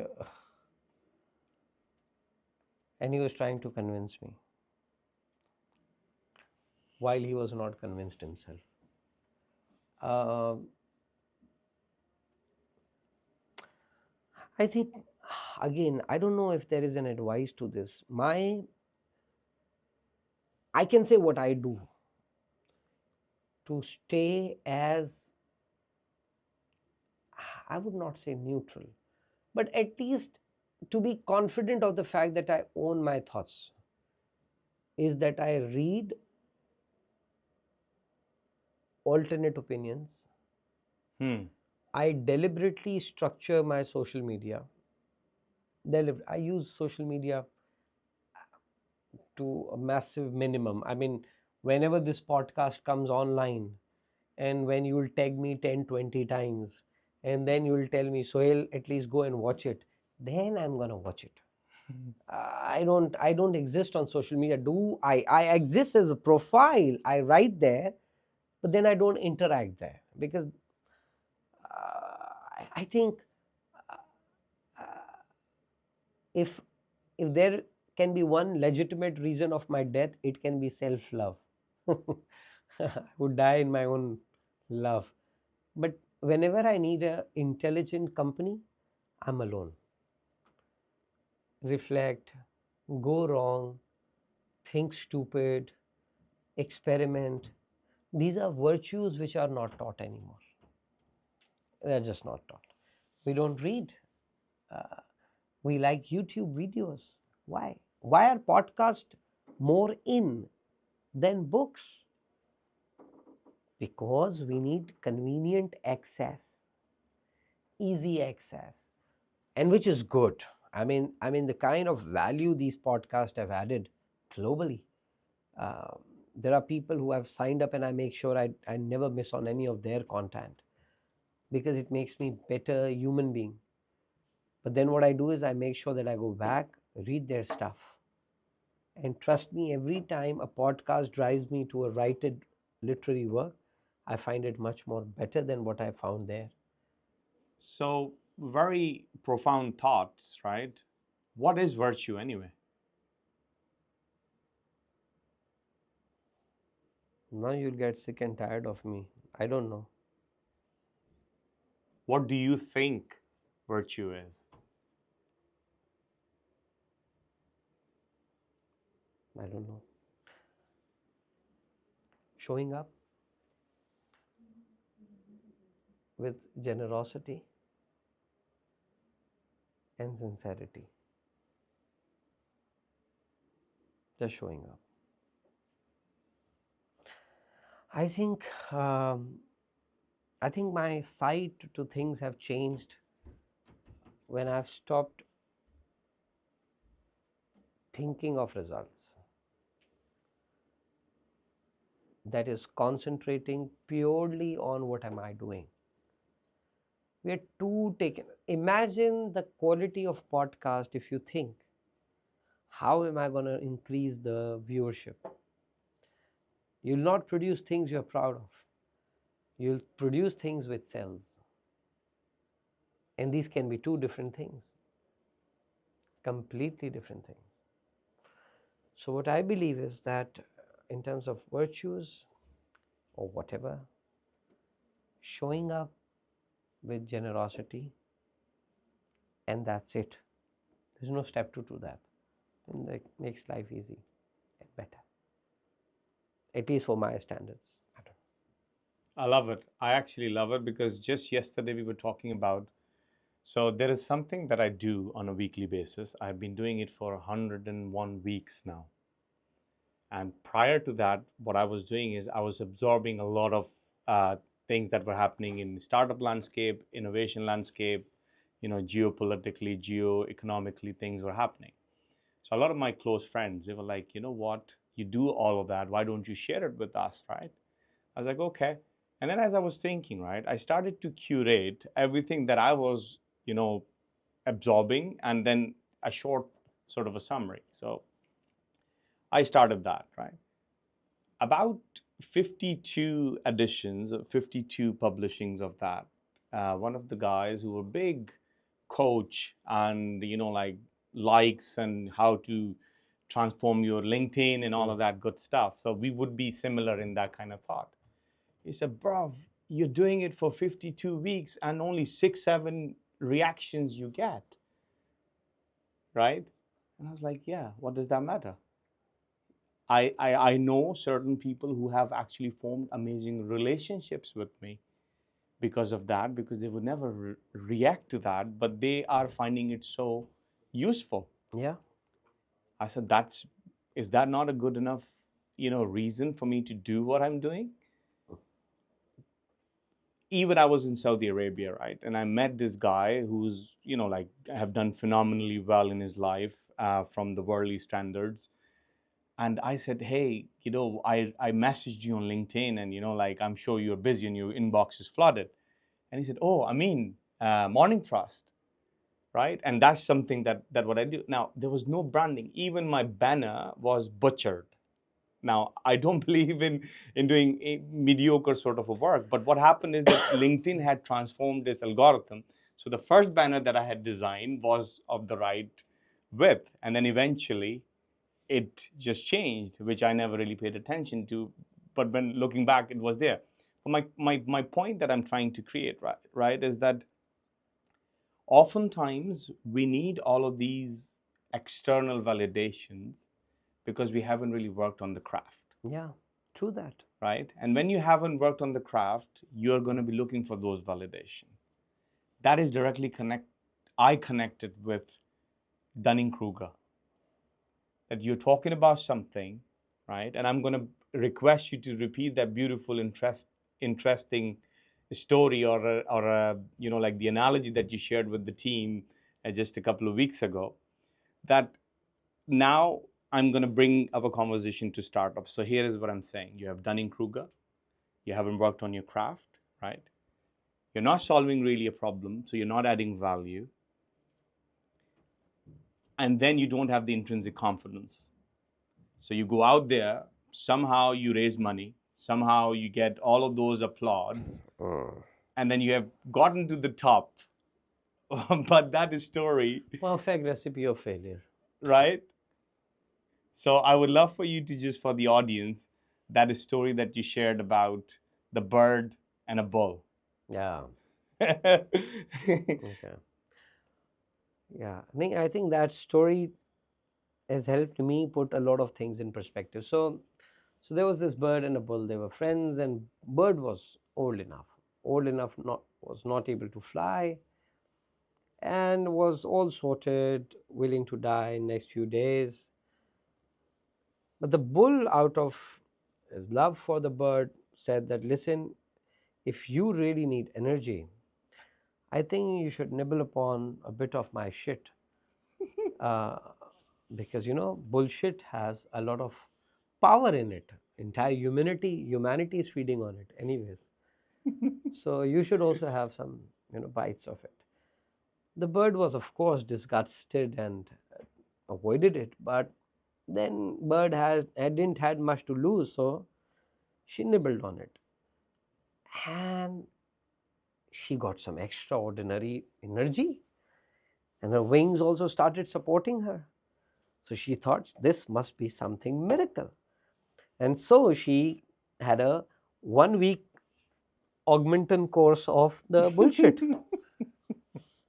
he was trying to convince me while he was not convinced himself. Uh, I think, again, I don't know if there is an advice to this. I can say what I do to stay as, I would not say neutral, but at least to be confident of the fact that I own my thoughts, is that I read alternate opinions. I deliberately structure my social media. I use social media to a massive minimum. I mean, whenever this podcast comes online, and when you will tag me 10, 20 times, and then you will tell me, "Sohail, at least go and watch it," then I'm going to watch it. I don't exist on social media. I exist as a profile. I write there, but then I don't interact there, because I think if there can be one legitimate reason of my death, it can be self-love. I would die in my own Love. But whenever I need a intelligent company, I'm alone. Reflect, go wrong, think stupid, experiment. These are virtues which are not taught anymore. They're just not taught. We don't read. Uh, we like YouTube videos. Why? Why are podcasts more in than books? Because we need convenient access, easy access, and which is good. I mean the kind of value these podcasts have added globally. Um, there are people who have signed up, and I make sure I never miss on any of their content because it makes me better human being. But then what I do is I make sure that I go back, read their stuff, and trust me, every time a podcast drives me to a righted literary work, I find it much more better than what I found there.
So, very profound thoughts, right? What is virtue anyway?
Now you'll get sick and tired of me. I don't know.
What do you think virtue is?
I don't know. Showing up with generosity and sincerity. Just showing up. I think um, I think my sight to things have changed when I've stopped thinking of results. That is concentrating purely on what am I doing. We are too taken. Imagine the quality of podcast if you think, how am I going to increase the viewership? You'll not produce things you're proud of. You'll produce things which sells. And these can be two different things, completely different things. So, what I believe is that in terms of virtues or whatever, showing up with generosity, and that's it. There's no step two to that. And that makes life easy and better, at least for my standards.
I love it. I actually love it because just yesterday we were talking about. So, there is something that I do on a weekly basis. I've been doing it for 101 weeks now. And prior to that, what I was doing is I was absorbing a lot of things that were happening in the startup landscape, innovation landscape, geopolitically, geo-economically, things were happening. So a lot of my close friends, they were like, you know what, you do all of that. Why don't you share it with us, right? I was like, okay. And then as I was thinking, right, I started to curate everything that I was, absorbing, and then a short sort of a summary. So I started that, right? About 52 editions, 52 publishings of that. One of the guys who were big coach and like likes and how to transform your LinkedIn and all of that good stuff. So we would be similar in that kind of thought. He said, "Bro, you're doing it for 52 weeks and only 6, 7 reactions you get, right?" And I was like, "Yeah, what does that matter?" I know certain people who have actually formed amazing relationships with me because of that, because they would never react to that, but they are finding it so useful.
Yeah,
I said, is that not a good enough, reason for me to do what I'm doing? Even I was in Saudi Arabia, right? And I met this guy who's, like have done phenomenally well in his life from the worldly standards. And I said, hey, I messaged you on LinkedIn and, like, I'm sure you're busy and your inbox is flooded. And he said, oh, I mean, Morning Trust, right? And that's something that what I do. Now, there was no branding. Even my banner was butchered. Now, I don't believe in doing a mediocre sort of a work, but what happened is that LinkedIn had transformed this algorithm. So the first banner that I had designed was of the right width, and then eventually it just changed, which I never really paid attention to. But when looking back, it was there. My point that I'm trying to create, right, is that oftentimes we need all of these external validations because we haven't really worked on the craft,
Yeah, true that.
right? And when you haven't worked on the craft, you're going to be looking for those validations. That is directly I connected with Dunning-Kruger, that you're talking about something, right? And I'm going to request you to repeat that beautiful, interesting story, or like the analogy that you shared with the team just a couple of weeks ago. That now I'm going to bring our conversation to startups. So here is what I'm saying: you have Dunning-Kruger, you haven't worked on your craft, right? You're not solving really a problem, so you're not adding value, and then you don't have the intrinsic confidence. So you go out there, somehow you raise money, somehow you get all of those applauds,
Mm.
and then you have gotten to the top. But that is story,
Perfect recipe of failure.
right? So I would love for you to just, for the audience, that is story that you shared about the bird and a bull.
Yeah.
Okay.
Okay. Yeah. I think that story has helped me put a lot of things in perspective. So there was this bird and a bull. They were friends, and bird was old enough not was not able to fly, and was all sorted, willing to die in next few days. But the bull, out of his love for the bird, said that, listen, if you really need energy, I think you should nibble upon a bit of my shit. Uh, because bullshit has a lot of power in it. Entire humanity is feeding on it anyways. So you should also have some bites of it. The bird was of course disgusted and avoided it, but then bird didn't had much to lose, so she nibbled on it, and she got some extraordinary energy, and her wings also started supporting her. So she thought this must be something miracle. And so she had a 1 week augmentin course of the bullshit,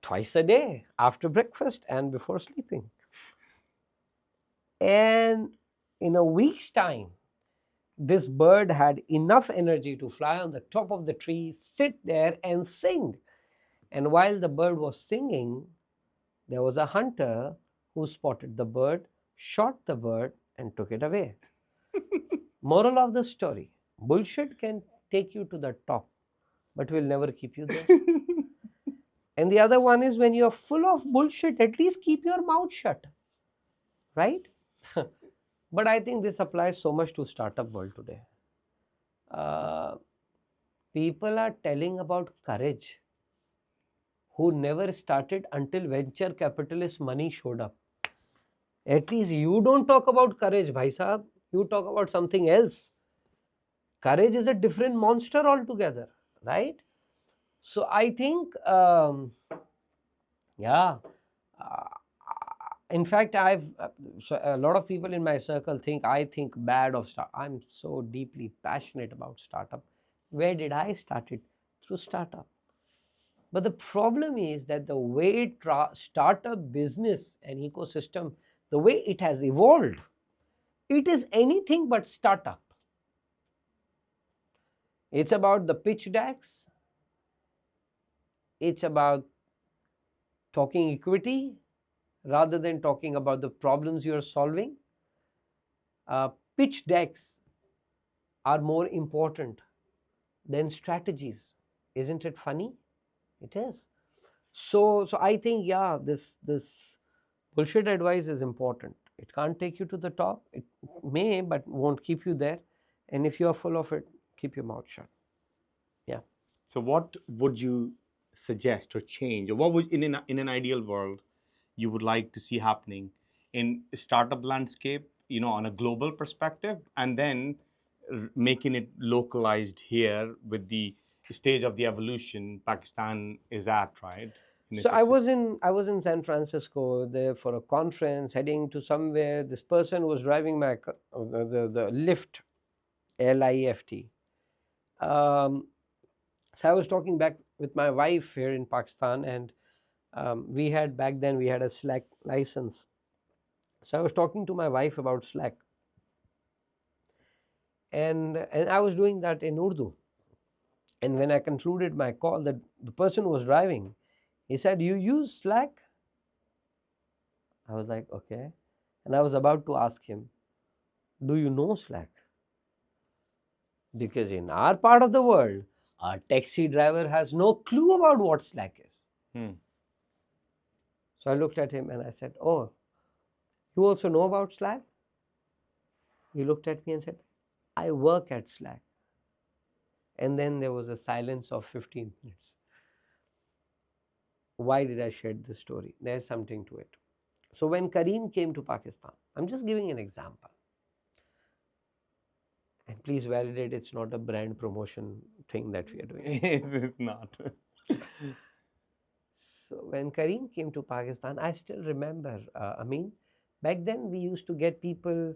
twice a day, after breakfast and before sleeping. And in a week's time, this bird had enough energy to fly on the top of the tree, sit there, and sing. And while the bird was singing, there was a hunter who spotted the bird, shot the bird, and took it away. Moral of the story: bullshit can take you to the top, but will never keep you there. And the other one is, when you're full of bullshit, at least keep your mouth shut, right? But I think this applies so much to startup world today. Uh, People are telling about courage who never started until venture capitalist money showed up. At least you don't talk about courage, bhai sahab. You talk about something else. Courage is a different monster altogether, right? So I think, yeah. Uh, in fact, so a lot of people in my circle think I think bad of start. I'm so deeply passionate about startup. Where did I start it? Through startup. But the problem is that the way startup business and ecosystem, the way it has evolved, it is anything but startup. It's about the pitch decks. It's about talking equity rather than talking about the problems you are solving. Pitch decks are more important than strategies. Isn't it funny? It is. So I think, yeah, this bullshit advice is important. It can't take you to the top. It may, but won't keep you there. And if you are full of it, keep your mouth shut. Yeah.
So what would you suggest or change, or what would, in an ideal world, you would like to see happening in startup landscape, on a global perspective, and then making it localized here with the stage of the evolution Pakistan is at, right? In
So
its
I was
existence.
in I was in San Francisco there for a conference, heading to somewhere. This person was driving my the Lyft, LIFT, Um, so I was talking back with my wife here in Pakistan, and we had back then we had a Slack license. So I was talking to my wife about Slack, and I was doing that in Urdu. And when I concluded my call, that the person who was driving, he said, "You use Slack?" I was like, "Okay." And I was about to ask him, "Do you know Slack?" Because in our part of the world, our taxi driver has no clue about what Slack is.
Hmm.
So I looked at him and I said, "Oh, you also know about Slack?" He looked at me and said, "I work at Slack." And then there was a silence of 15 minutes. Why did I share this story? There's something to it. So when Kareem came to Pakistan, I'm just giving an example. And please validate it's not a brand promotion thing that we are doing.
It is not.
So when Kareem came to Pakistan, I still remember, back then we used to get people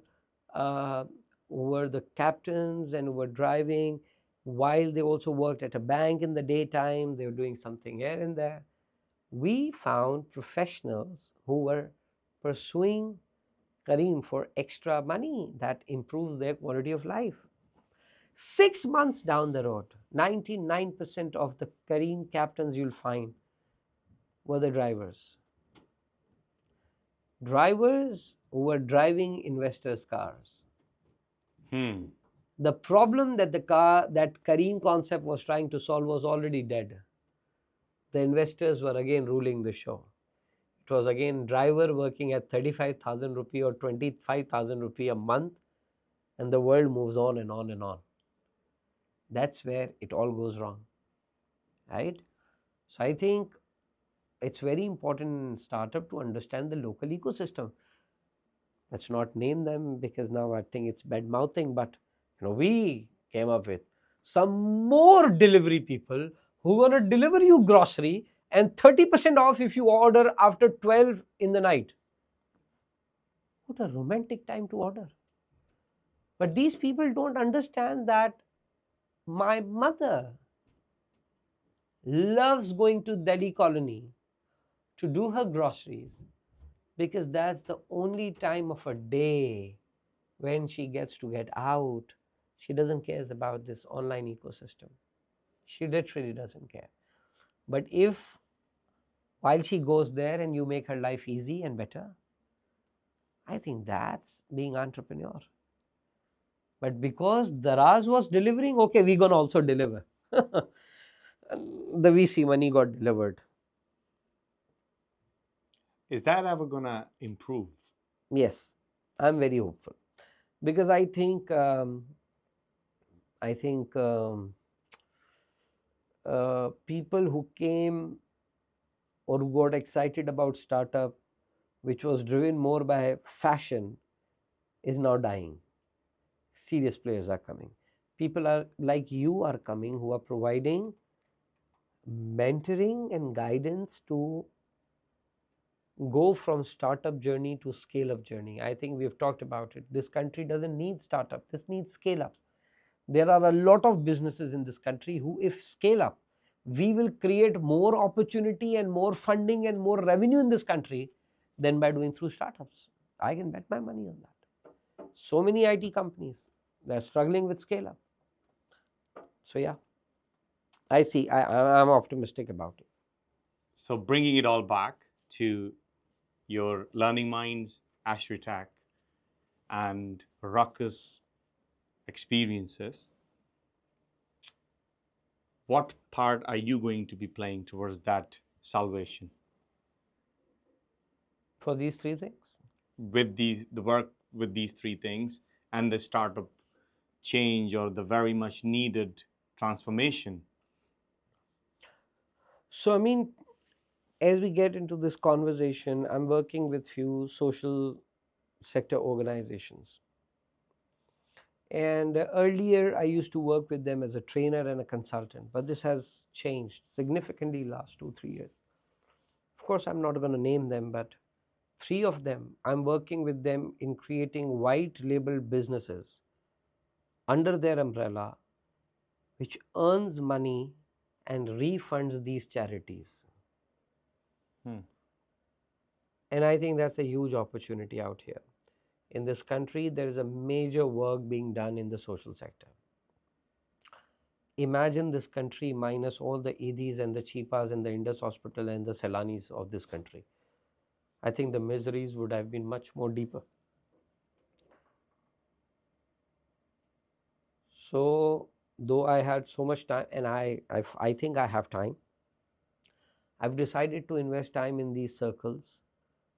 uh, who were the captains and who were driving while they also worked at a bank in the daytime. They were doing something here and there. We found professionals who were pursuing Kareem for extra money that improves their quality of life. 6 months down the road, 99% of the Kareem captains you'll find were the drivers. Drivers who were driving investors' cars.
Hmm.
The problem that the car that Kareem concept was trying to solve was already dead. The investors were again ruling the show. It was again driver working at 35,000 rupee or 25,000 rupee a month, and the world moves on and on and on. That's where it all goes wrong, right? So I think it's very important in startup to understand the local ecosystem. Let's not name them because now I think it's bad mouthing, but we came up with some more delivery people who want to deliver you grocery and 30% off if you order after 12 in the night. What a romantic time to order. But these people don't understand that my mother loves going to Delhi colony to do her groceries because that's the only time of a day when she gets to get out. She doesn't care about this online ecosystem. She literally doesn't care. But if while she goes there and you make her life easy and better, I think that's being entrepreneur. But because Daraz was delivering, okay, we're gonna also deliver. The VC money got delivered.
Is that ever gonna improve?
Yes, I'm very hopeful because I think people who came or who got excited about startup, which was driven more by fashion, is now dying. Serious players are coming. People are like you are coming who are providing mentoring and guidance to go from startup journey to scale up journey. I think we've talked about it. This country doesn't need startup, this needs scale up. There are a lot of businesses in this country who, if scale up, we will create more opportunity and more funding and more revenue in this country than by doing through startups. I can bet my money on that. So many IT companies, they're struggling with scale up. So yeah, I'm optimistic about it.
So bringing it all back to your learning minds, AstroTech, and Ruckus experiences, what part are you going to be playing towards that salvation
For these three things.
with the work with these three things and the startup change or the very much needed transformation?
So as we get into this conversation, I'm working with few social sector organizations. And earlier, I used to work with them as a trainer and a consultant, but this has changed significantly last 2, 3 years. Of course, I'm not going to name them, but three of them, I'm working with them in creating white label businesses under their umbrella which earns money and refunds these charities.
Hmm.
And I think that's a huge opportunity out here. In this country, there is a major work being done in the social sector. Imagine this country minus all the Edis and the Chipas and the Indus Hospital and the Selanis of this country. I think the miseries would have been much more deeper. So, though I had so much time, and I think I have time, I've decided to invest time in these circles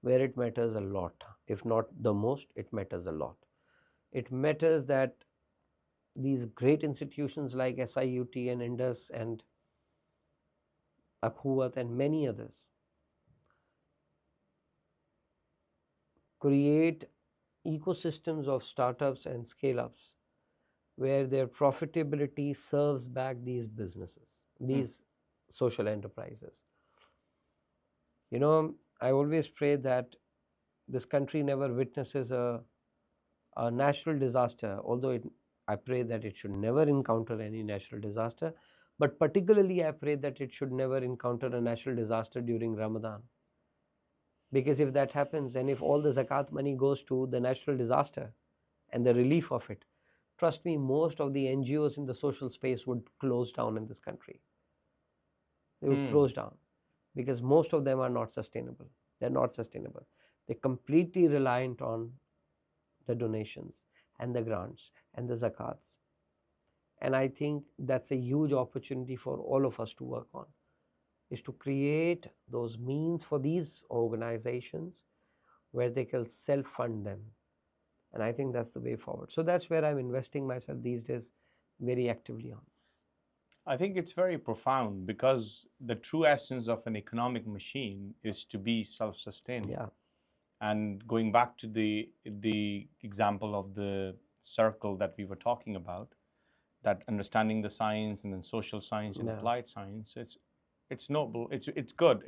where it matters a lot. If not the most, it matters a lot. It matters that these great institutions like SIUT and Indus and Akhuat and many others create ecosystems of startups and scale ups where their profitability serves back these businesses,
Hmm.
these social enterprises. You know, I always pray that this country never witnesses a natural disaster, although I pray that it should never encounter any natural disaster. But particularly, I pray that it should never encounter a natural disaster during Ramadan. Because if that happens, and if all the zakat money goes to the natural disaster and the relief of it, trust me, most of the NGOs in the social space would close down in this country. They would
Hmm.
close down because most of them are not sustainable. They're not sustainable. They're completely reliant on the donations and the grants and the zakats. And I think that's a huge opportunity for all of us to work on, is to create those means for these organizations where they can self-fund them. And I think that's the way forward. So that's where I'm investing myself these days very actively on.
I think it's very profound because the true essence of an economic machine is to be self-sustaining.
Yeah.
And going back to the example of the circle that we were talking about, that understanding the science and then social science and
Yeah.
applied science, it's noble, it's good,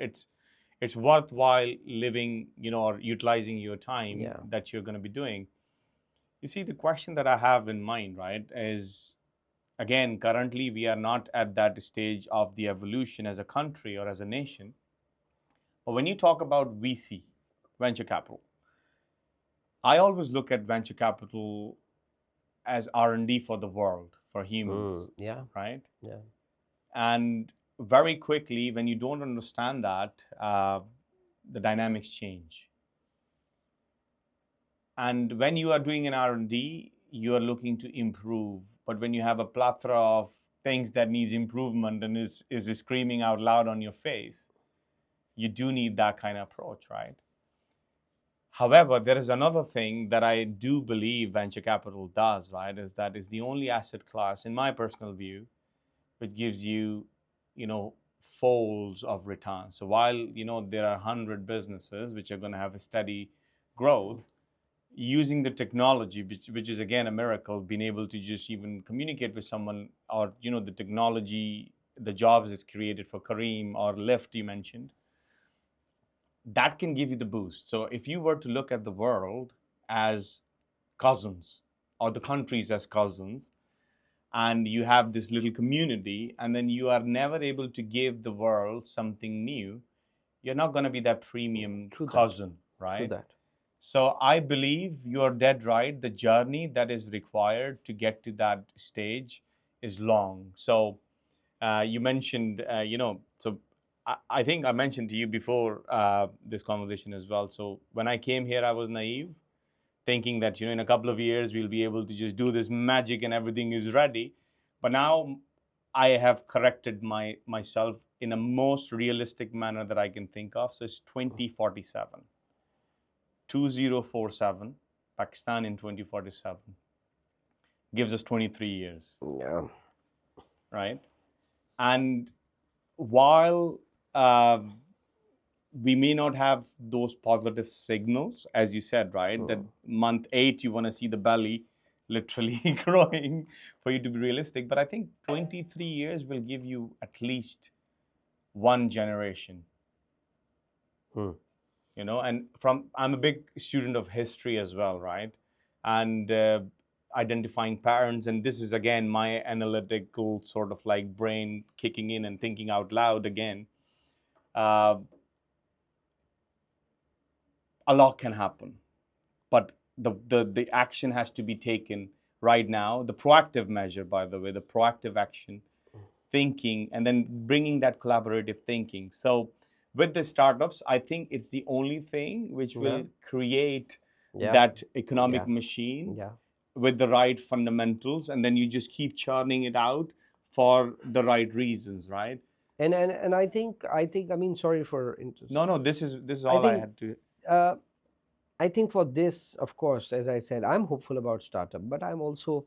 it's worthwhile living, or utilizing your time
Yeah.
that you're going to be doing. You see, the question that I have in mind, right, is again, currently we are not at that stage of the evolution as a country or as a nation. But when you talk about VC, venture capital, I always look at venture capital as R&D for the world, for humans,
Yeah.
right?
Yeah.
And very quickly, when you don't understand that, the dynamics change. And when you are doing an R&D, you are looking to improve. But when you have a plethora of things that needs improvement and is screaming out loud on your face, you do need that kind of approach, right? However, there is another thing that I do believe venture capital does, right? Is that is the only asset class, in my personal view, which gives you, you know, folds of return. So while there are 100 businesses which are going to have a steady growth, using the technology, which is again a miracle, being able to just even communicate with someone, or the technology, the jobs is created for Kareem or Lyft you mentioned, that can give you the boost. So if you were to look at the world as cousins, or the countries as cousins, and you have this little community, and then you are never able to give the world something new, you're not going to be that premium
True that.
cousin,
True
right?
that.
So I believe you're dead right. The journey that is required to get to that stage is long. So you mentioned, so I think I mentioned to you before this conversation as well. So when I came here, I was naive, thinking that in a couple of years we'll be able to just do this magic and everything is ready. But now I have corrected myself in a most realistic manner that I can think of. So it's 2047. 2047, Pakistan in 2047 gives us 23 years,
Yeah.
right? And while uh, we may not have those positive signals, as you said, right? That month 8, you want to see the belly literally growing for you to be realistic. But I think 23 years will give you at least one generation,
Hmm.
and I'm a big student of history as well, right? And identifying patterns, and this is again my analytical sort of like brain kicking in and thinking out loud again. uh, a lot can happen, but the action has to be taken right now. The proactive measure, by the way, the proactive action, thinking, and then bringing that collaborative thinking. So with the startups, I think it's the only thing which
Yeah.
will create
Yeah.
that economic
Yeah.
machine
Yeah.
with the right fundamentals, and then you just keep churning it out for the right reasons, right?
And I mean, sorry for interest.
No, no, this is
I
all I
think
had to.
uh, I think for this, of course, as I said, I'm hopeful about startup, but I'm also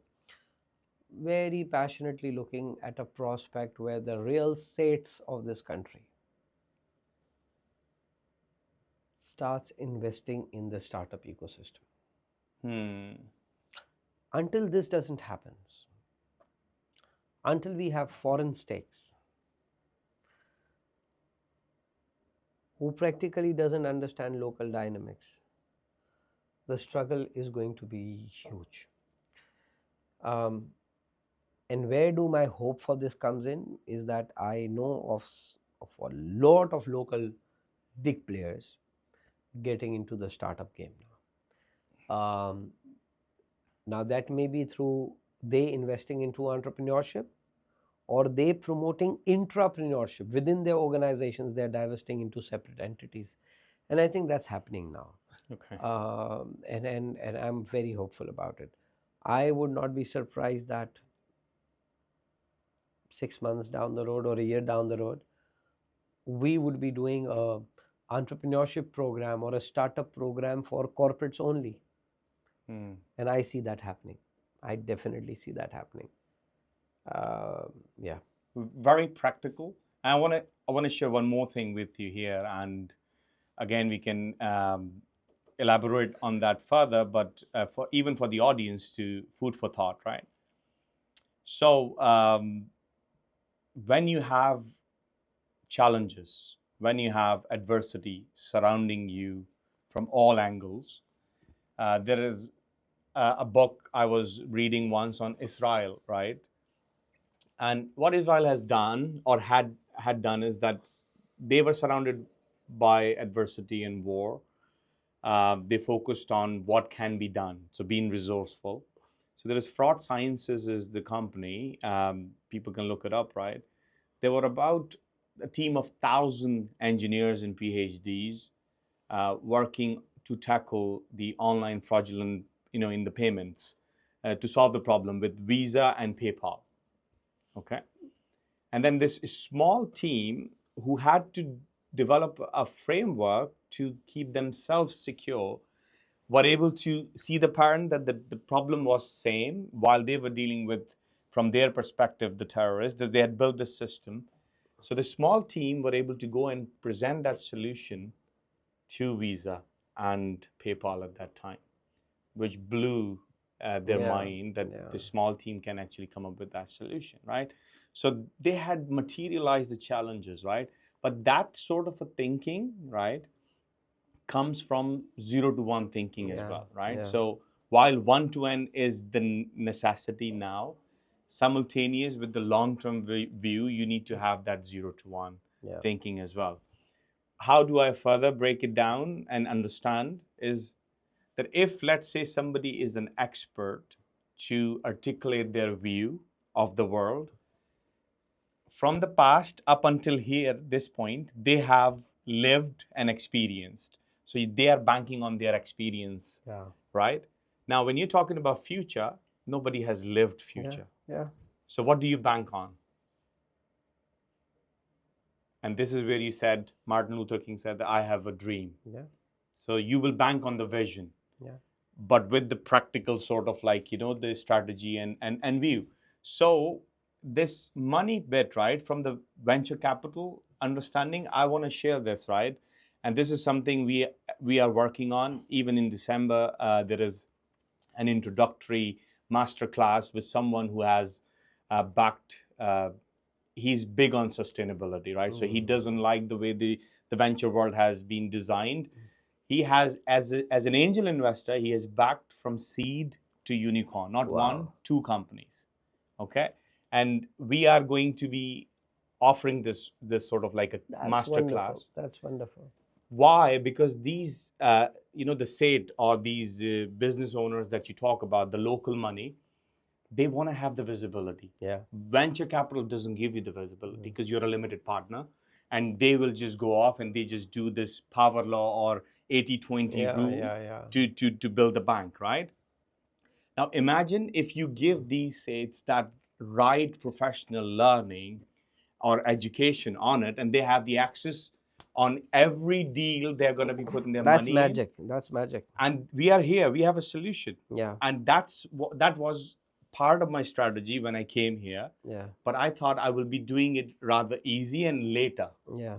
very passionately looking at a prospect where the real states of this country starts investing in the startup ecosystem.
Hmm.
Until this doesn't happen, until we have foreign stakes who practically doesn't understand local dynamics, the struggle is going to be huge. Um, and where do my hope for this comes in is that I know of a lot of local big players getting into the startup game now. Now that may be through they investing into entrepreneurship, or they promoting intrapreneurship within their organizations. They're divesting into separate entities, and I think that's happening now.
Okay.
And I'm very hopeful about it. I would not be surprised that 6 months down the road or a year down the road, we would be doing a entrepreneurship program or a startup program for corporates only.
Hmm.
And I see that happening. I definitely see that happening. Yeah.
Very practical. And I want to share one more thing with you here, and again we can elaborate on that further. But for even for the audience to food for thought, right? So when you have challenges, when you have adversity surrounding you from all angles, there is a book I was reading once on Israel, right? And what Israel has done or had done is that they were surrounded by adversity and war. They focused on what can be done, so being resourceful. So there is Fraud Sciences is the company. People can look it up, right? There were about a team of 1,000 engineers and PhDs working to tackle the online fraudulent, in the payments, to solve the problem with Visa and PayPal. Okay, and then this small team who had to develop a framework to keep themselves secure were able to see the pattern that the problem was same while they were dealing with, from their perspective, the terrorists, that they had built this system. So the small team were able to go and present that solution to Visa and PayPal at that time, which blew their
Yeah.
mind that
Yeah.
the small team can actually come up with that solution, right? So they had materialized the challenges, right? But that sort of a thinking, right, comes from 0 to 1 thinking as
Yeah.
well, right?
Yeah.
So while 1 to N is the necessity now, simultaneous with the long-term view, you need to have that 0 to 1
Yeah.
thinking as well. How do I further break it down and understand is that if, let's say, somebody is an expert to articulate their view of the world from the past up until here, this point, they have lived and experienced. So they are banking on their experience,
Yeah.
right? Now, when you're talking about future, nobody has lived
Yeah.
future.
Yeah.
So what do you bank on? And this is where you said, Martin Luther King said that I have a dream.
Yeah.
So you will bank on the vision,
Yeah.
but with the practical sort of like, the strategy and view. So this money bit, right, from the venture capital understanding, I want to share this, right? And this is something we are working on. Even in December, there is an introductory master class with someone who has backed. He's big on sustainability, right? So he
Mm.
doesn't like the way the venture world has been designed. He has, as an angel investor, he has backed from seed to unicorn, not one,
Wow.
two companies. Okay, and we are going to be offering this sort of like a
That's
master
wonderful.
class.
That's wonderful.
Why? Because these the SAID or these business owners that you talk about, the local money, they want to have the visibility.
Yeah.
Venture capital doesn't give you the visibility
Mhm.
because you're a limited partner, and they will just go off and they just do this power law or 80-20
Yeah,
rule
yeah, yeah.
to build the bank, right? Now imagine if you give these SAIDs that right professional learning or education on it, and they have the access on every deal they're going to be putting their
That's
money in.
magic. That's magic.
And we are here, we have a solution.
Yeah,
And that was part of my strategy when I came here.
yeah,
But I thought I will be doing it rather easy and later.
yeah,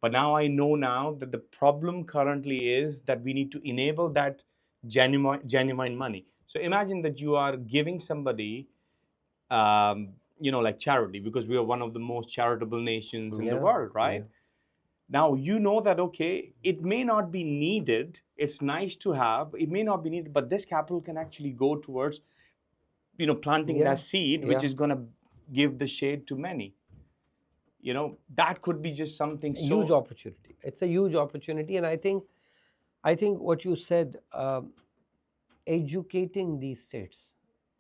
But now I know now that the problem currently is that we need to enable that genuine money. So imagine that you are giving somebody like charity, because we are one of the most charitable nations in the
yeah,
world,
yeah,
right? Now you know that, okay, it may not be needed, it's nice to have, it may not be needed, but this capital can actually go towards planting
yeah,
that seed which
yeah.
is going to give the shade to many. That could be just something
A huge
so.
opportunity. It's a huge opportunity, and I think what you said, educating these states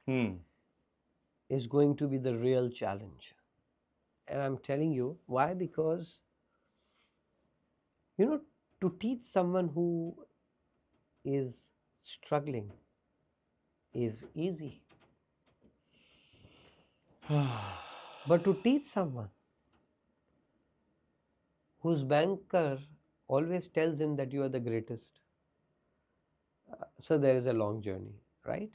Hmm.
is going to be the real challenge. And I'm telling you why, because you know to teach someone who is struggling is easy, but to teach someone whose banker always tells him that you are the greatest, so there is a long journey, right?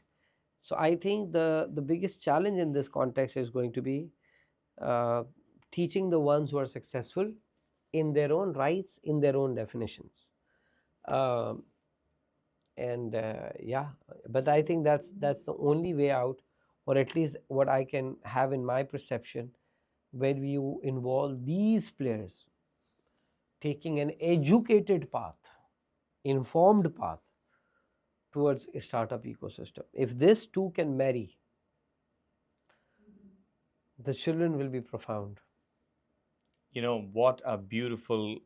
So I think the biggest challenge in this context is going to be uh, teaching the ones who are successful in their own rights, in their own definitions. Um, and yeah, but I think that's the only way out, or at least what I can have in my perception, when you involve these players taking an educated path, informed path towards a startup ecosystem. If this two can marry, the children will be profound.
What a beautiful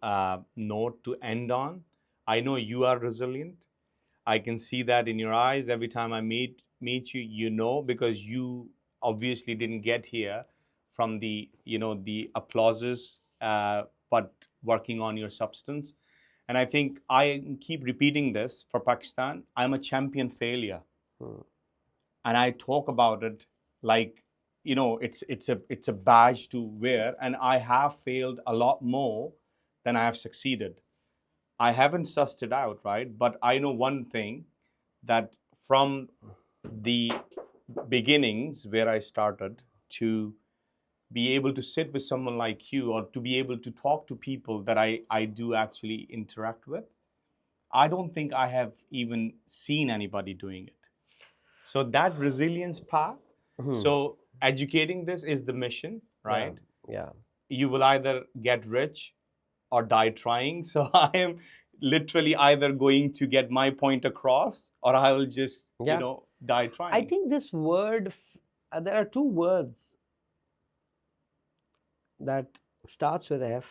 note to end on. I know you are resilient. I can see that in your eyes every time I meet you. Because you obviously didn't get here from the applauses, but working on your substance. And I think I keep repeating this for Pakistan. I'm a champion failure,
Hmm.
and I talk about it like it's a badge to wear. And I have failed a lot more than I have succeeded. I haven't sussed it out, right? But I know one thing, that from the beginnings where I started to be able to sit with someone like you, or to be able to talk to people that I do actually interact with, I don't think I have even seen anybody doing it. So that resilience part,
Hmm.
so educating this is the mission,
Yeah,
right?
yeah,
You will either get rich or die trying. So I am literally either going to get my point across, or I will just,
yeah.
die
I
trying.
think this word, there are two words that starts with F,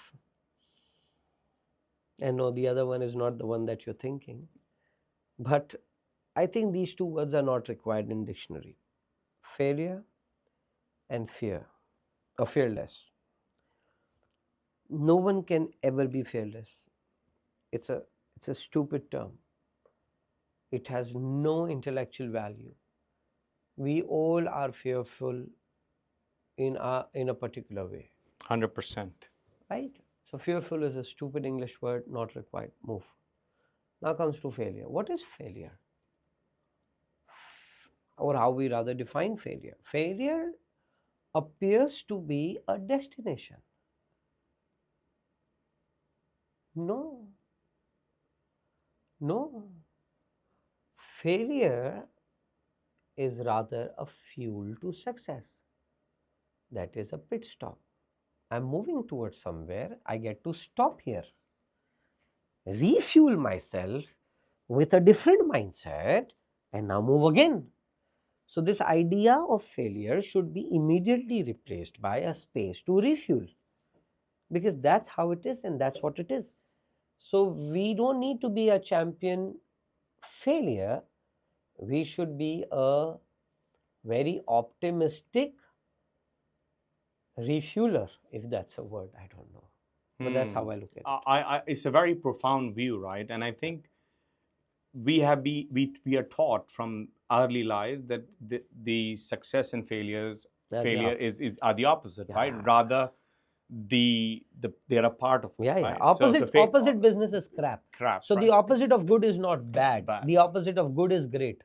and no, the other one is not the one that you're thinking. But I think these two words are not required in dictionary: failure and fear, or fearless. No one can ever be fearless. It's a it's a stupid term. It has no intellectual value. We all are fearful in a particular way,
100%.
right? So fearful is a stupid English word, not required. Move. Now comes to failure. What is failure? Or how we rather define failure. Failure appears to be a destination. No, no. Failure is rather a fuel to success. That is a pit stop. I'm moving towards somewhere. I get to stop here, refuel myself with a different mindset, and now move again. So this idea of failure should be immediately replaced by a space to refuel, because that's how it is and that's what it is. So we don't need to be a champion failure. We should be a very optimistic refueler, if that's a word, I don't know. But that's how I look at it.
It's a very profound view, right? And I think we are taught from early life that the success and failure is are the opposite, right?
Yeah.
Rather they're a part of it,
Yeah, yeah.
right?
Opposite business is crap.
Crap,
So the
right?
opposite of good is not bad.
Bad.
The opposite of good is great.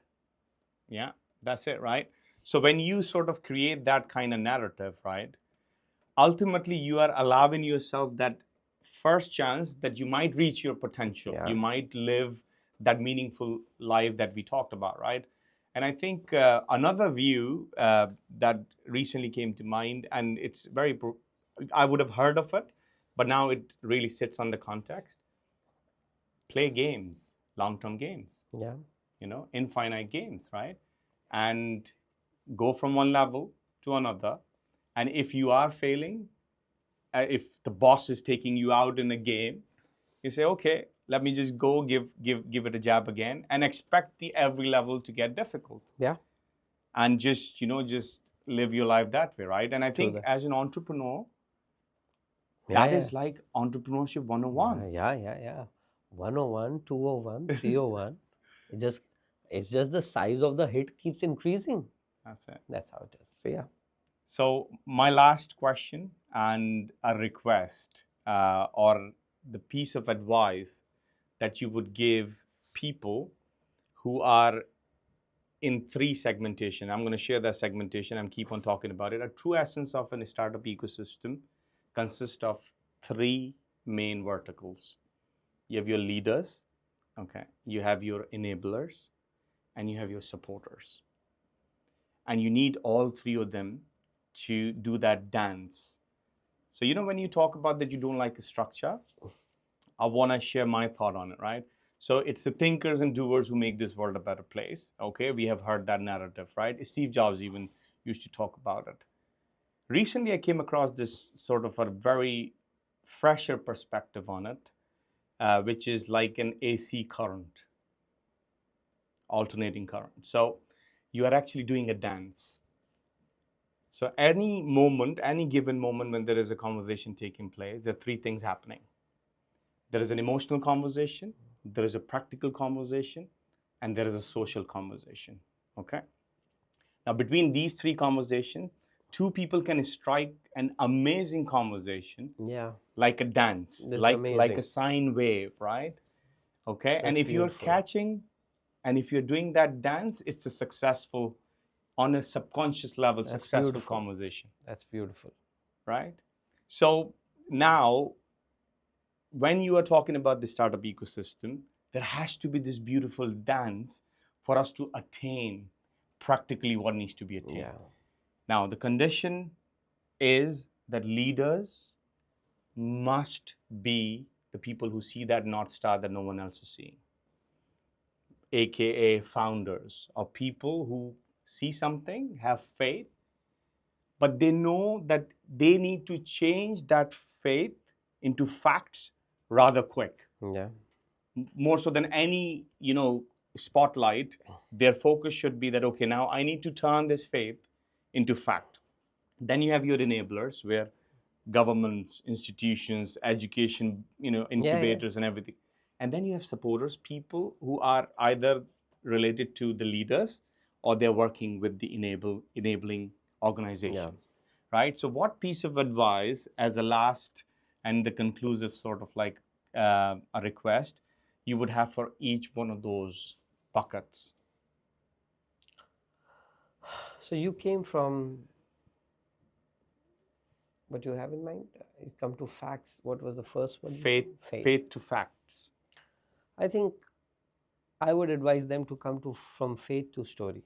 Yeah, that's it, right? So when you sort of create that kind of narrative, right, ultimately you are allowing yourself that first chance that you might reach your potential.
Yeah.
You might live that meaningful life that we talked about, right? And I think another view that recently came to mind, and it's I would have heard of it, but now it really sits on the context. Play games, long-term games,
Yeah.
infinite games, right? And go from one level to another. And if you are failing, if the boss is taking you out in a game, you say, okay, let me just go give it a jab again, and expect the every level to get difficult.
Yeah.
And just live your life that way, right? And I think
that.
as an entrepreneur,
Yeah,
that
yeah.
is like entrepreneurship 101.
Yeah. 101, 201, 301. It's just the size of the hit keeps increasing.
That's it.
That's how it is. So yeah.
So my last question and a request, or the piece of advice that you would give people who are in three segmentation. I'm going to share that segmentation and keep on talking about it. A true essence of a startup ecosystem consists of three main verticals. You have your leaders, okay, you have your enablers, and you have your supporters. And you need all three of them to do that dance. So, when you talk about that you don't like a structure, I want to share my thought on it, right? So it's the thinkers and doers who make this world a better place. Okay, we have heard that narrative, right? Steve Jobs even used to talk about it. Recently, I came across this sort of a very fresher perspective on it, which is like an AC current, alternating current. So you are actually doing a dance. So any given moment when there is a conversation taking place, there are three things happening. There is an emotional conversation, there is a practical conversation, and there is a social conversation. Okay. Now, between these three conversations, two people can strike an amazing conversation,
Yeah.
like a dance,
That's
like
amazing.
a sine wave, right? Okay. And
That's
if you're
beautiful.
catching, and if you're doing that dance, it's a successful, on a subconscious level,
That's
successful
beautiful.
conversation,
That's beautiful.
right? So now, when you are talking about the startup ecosystem, there has to be this beautiful dance for us to attain practically what needs to be attained.
Yeah.
Now, the condition is that leaders must be the people who see that North Star that no one else is seeing, aka founders, or people who see something, have faith, but they know that they need to change that faith into facts rather quick.
Yeah.
More so than any spotlight, their focus should be that, okay, now I need to turn this faith into fact. Then you have your enablers, where governments, institutions, education, incubators, and everything. And then you have supporters, people who are either related to the leaders or they're working with the enabling organizations. Right? So what piece of advice, as a last and the conclusive sort of like a request, you would have for each one of those buckets?
So you came from what you have in mind? You come to facts. What was the first one?
Faith to facts.
I think I would advise them to come to from faith to story.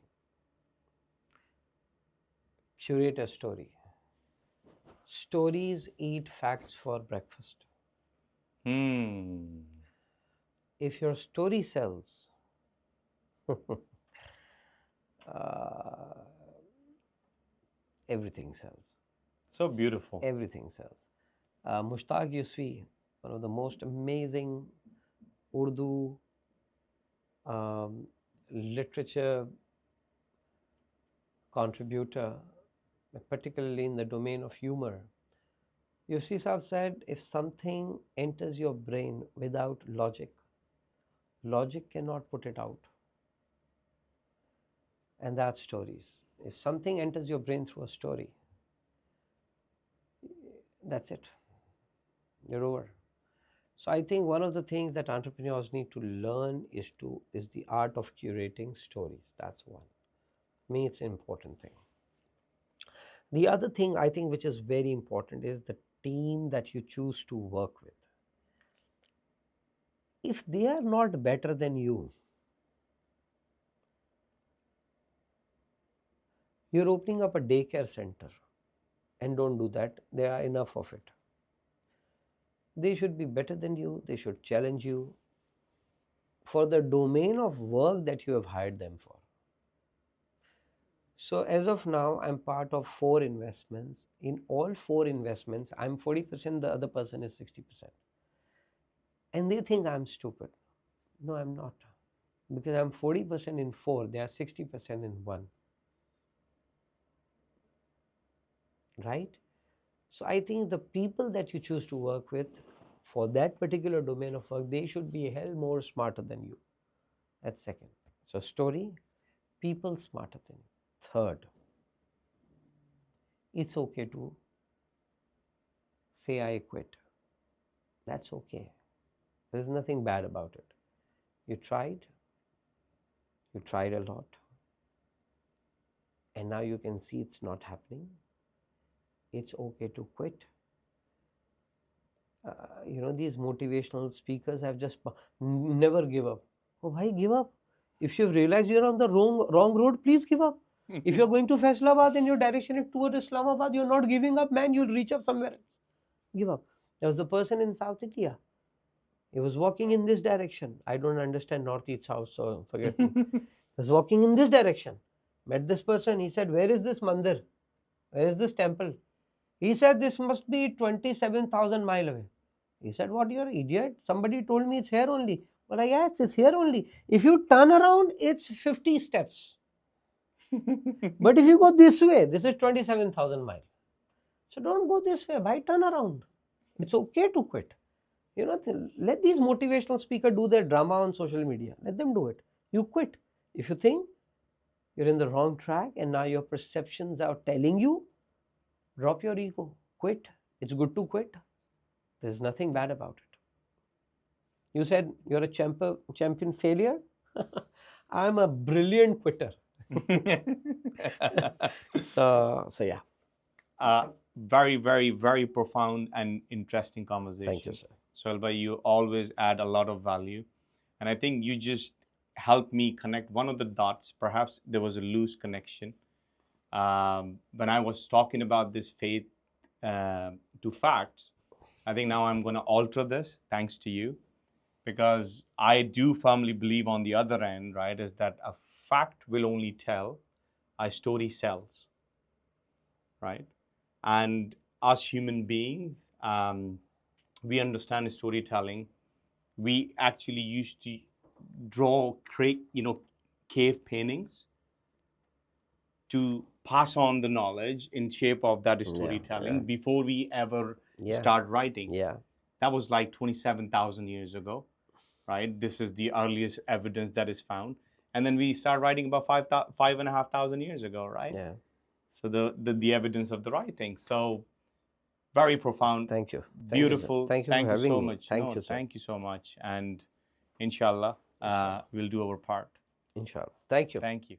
Curate a story. Stories eat facts for breakfast. If your story sells, everything sells.
So beautiful.
Everything sells. Mushtaq Yusfi, one of the most amazing Urdu um, literature contributor, particularly in the domain of humor. Yusfi Saab said, if something enters your brain without logic, logic cannot put it out. And that's stories. If something enters your brain through a story, that's it. You're over. So I think one of the things that entrepreneurs need to learn is the art of curating stories. That's one. To me, it's an important thing. The other thing I think which is very important is the team that you choose to work with. If they are not better than you, you're opening up a daycare center, and don't do that. There are enough of it. They should be better than you. They should challenge you for the domain of work that you have hired them for. So as of now, I'm part of 4 investments. In all 4 investments, I'm 40%, the other person is 60%. And they think I'm stupid. No, I'm not. Because I'm 40% in 4, they are 60% in 1. Right? So I think the people that you choose to work with for that particular domain of work, they should be hell more smarter than you. That's second. So story, people smarter than you. Third, it's okay to say I quit. That's okay. There's nothing bad about it. You tried a lot, and now you can see it's not happening. It's okay to quit. These motivational speakers have just never give up. Oh, why give up? If you've realized you're on the wrong road, please give up. If you're going to Faisalabad and your direction is toward Islamabad, you're not giving up, man. You'll reach up somewhere else. Give up. There was a person in South India. He was walking in this direction. I don't understand north, east, south, so forget me. He was walking in this direction. Met this person. He said, where is this mandir? Where is this temple? He said, this must be 27,000 miles away. He said, what, you're an idiot? Somebody told me it's here only. Well, yes, it's here only. If you turn around, it's 50 steps. But if you go this way, this is 27,000 miles. So don't go this way. Why turn around? It's okay to quit. Let these motivational speakers do their drama on social media. Let them do it. You quit. If you think you're in the wrong track and now your perceptions are telling you, drop your ego. Quit. It's good to quit. There's nothing bad about it. You said you're a champion failure. I'm a brilliant quitter. So yeah.
Very, very, very profound and interesting conversation.
Thank you, sir.
Sohail bhai, you always add a lot of value. And I think you just helped me connect one of the dots. Perhaps there was a loose connection. When I was talking about this faith to facts, I think now I'm going to alter this thanks to you, because I do firmly believe on the other end, right, is that a fact will only tell, a story sells, right? And us human beings, we understand storytelling. We actually used to create, cave paintings to pass on the knowledge in shape of that storytelling before we ever start writing.
Yeah.
That was like 27,000 years ago, right? This is the earliest evidence that is found. And then we start writing about 5,500 years ago, right?
Yeah.
So the evidence of the writing. So very profound.
Thank you.
Beautiful.
Thank you for having
so
me.
much.
Thank you, sir.
Thank you so much. And inshallah, we'll do our part.
Inshallah. Thank you.
Thank you.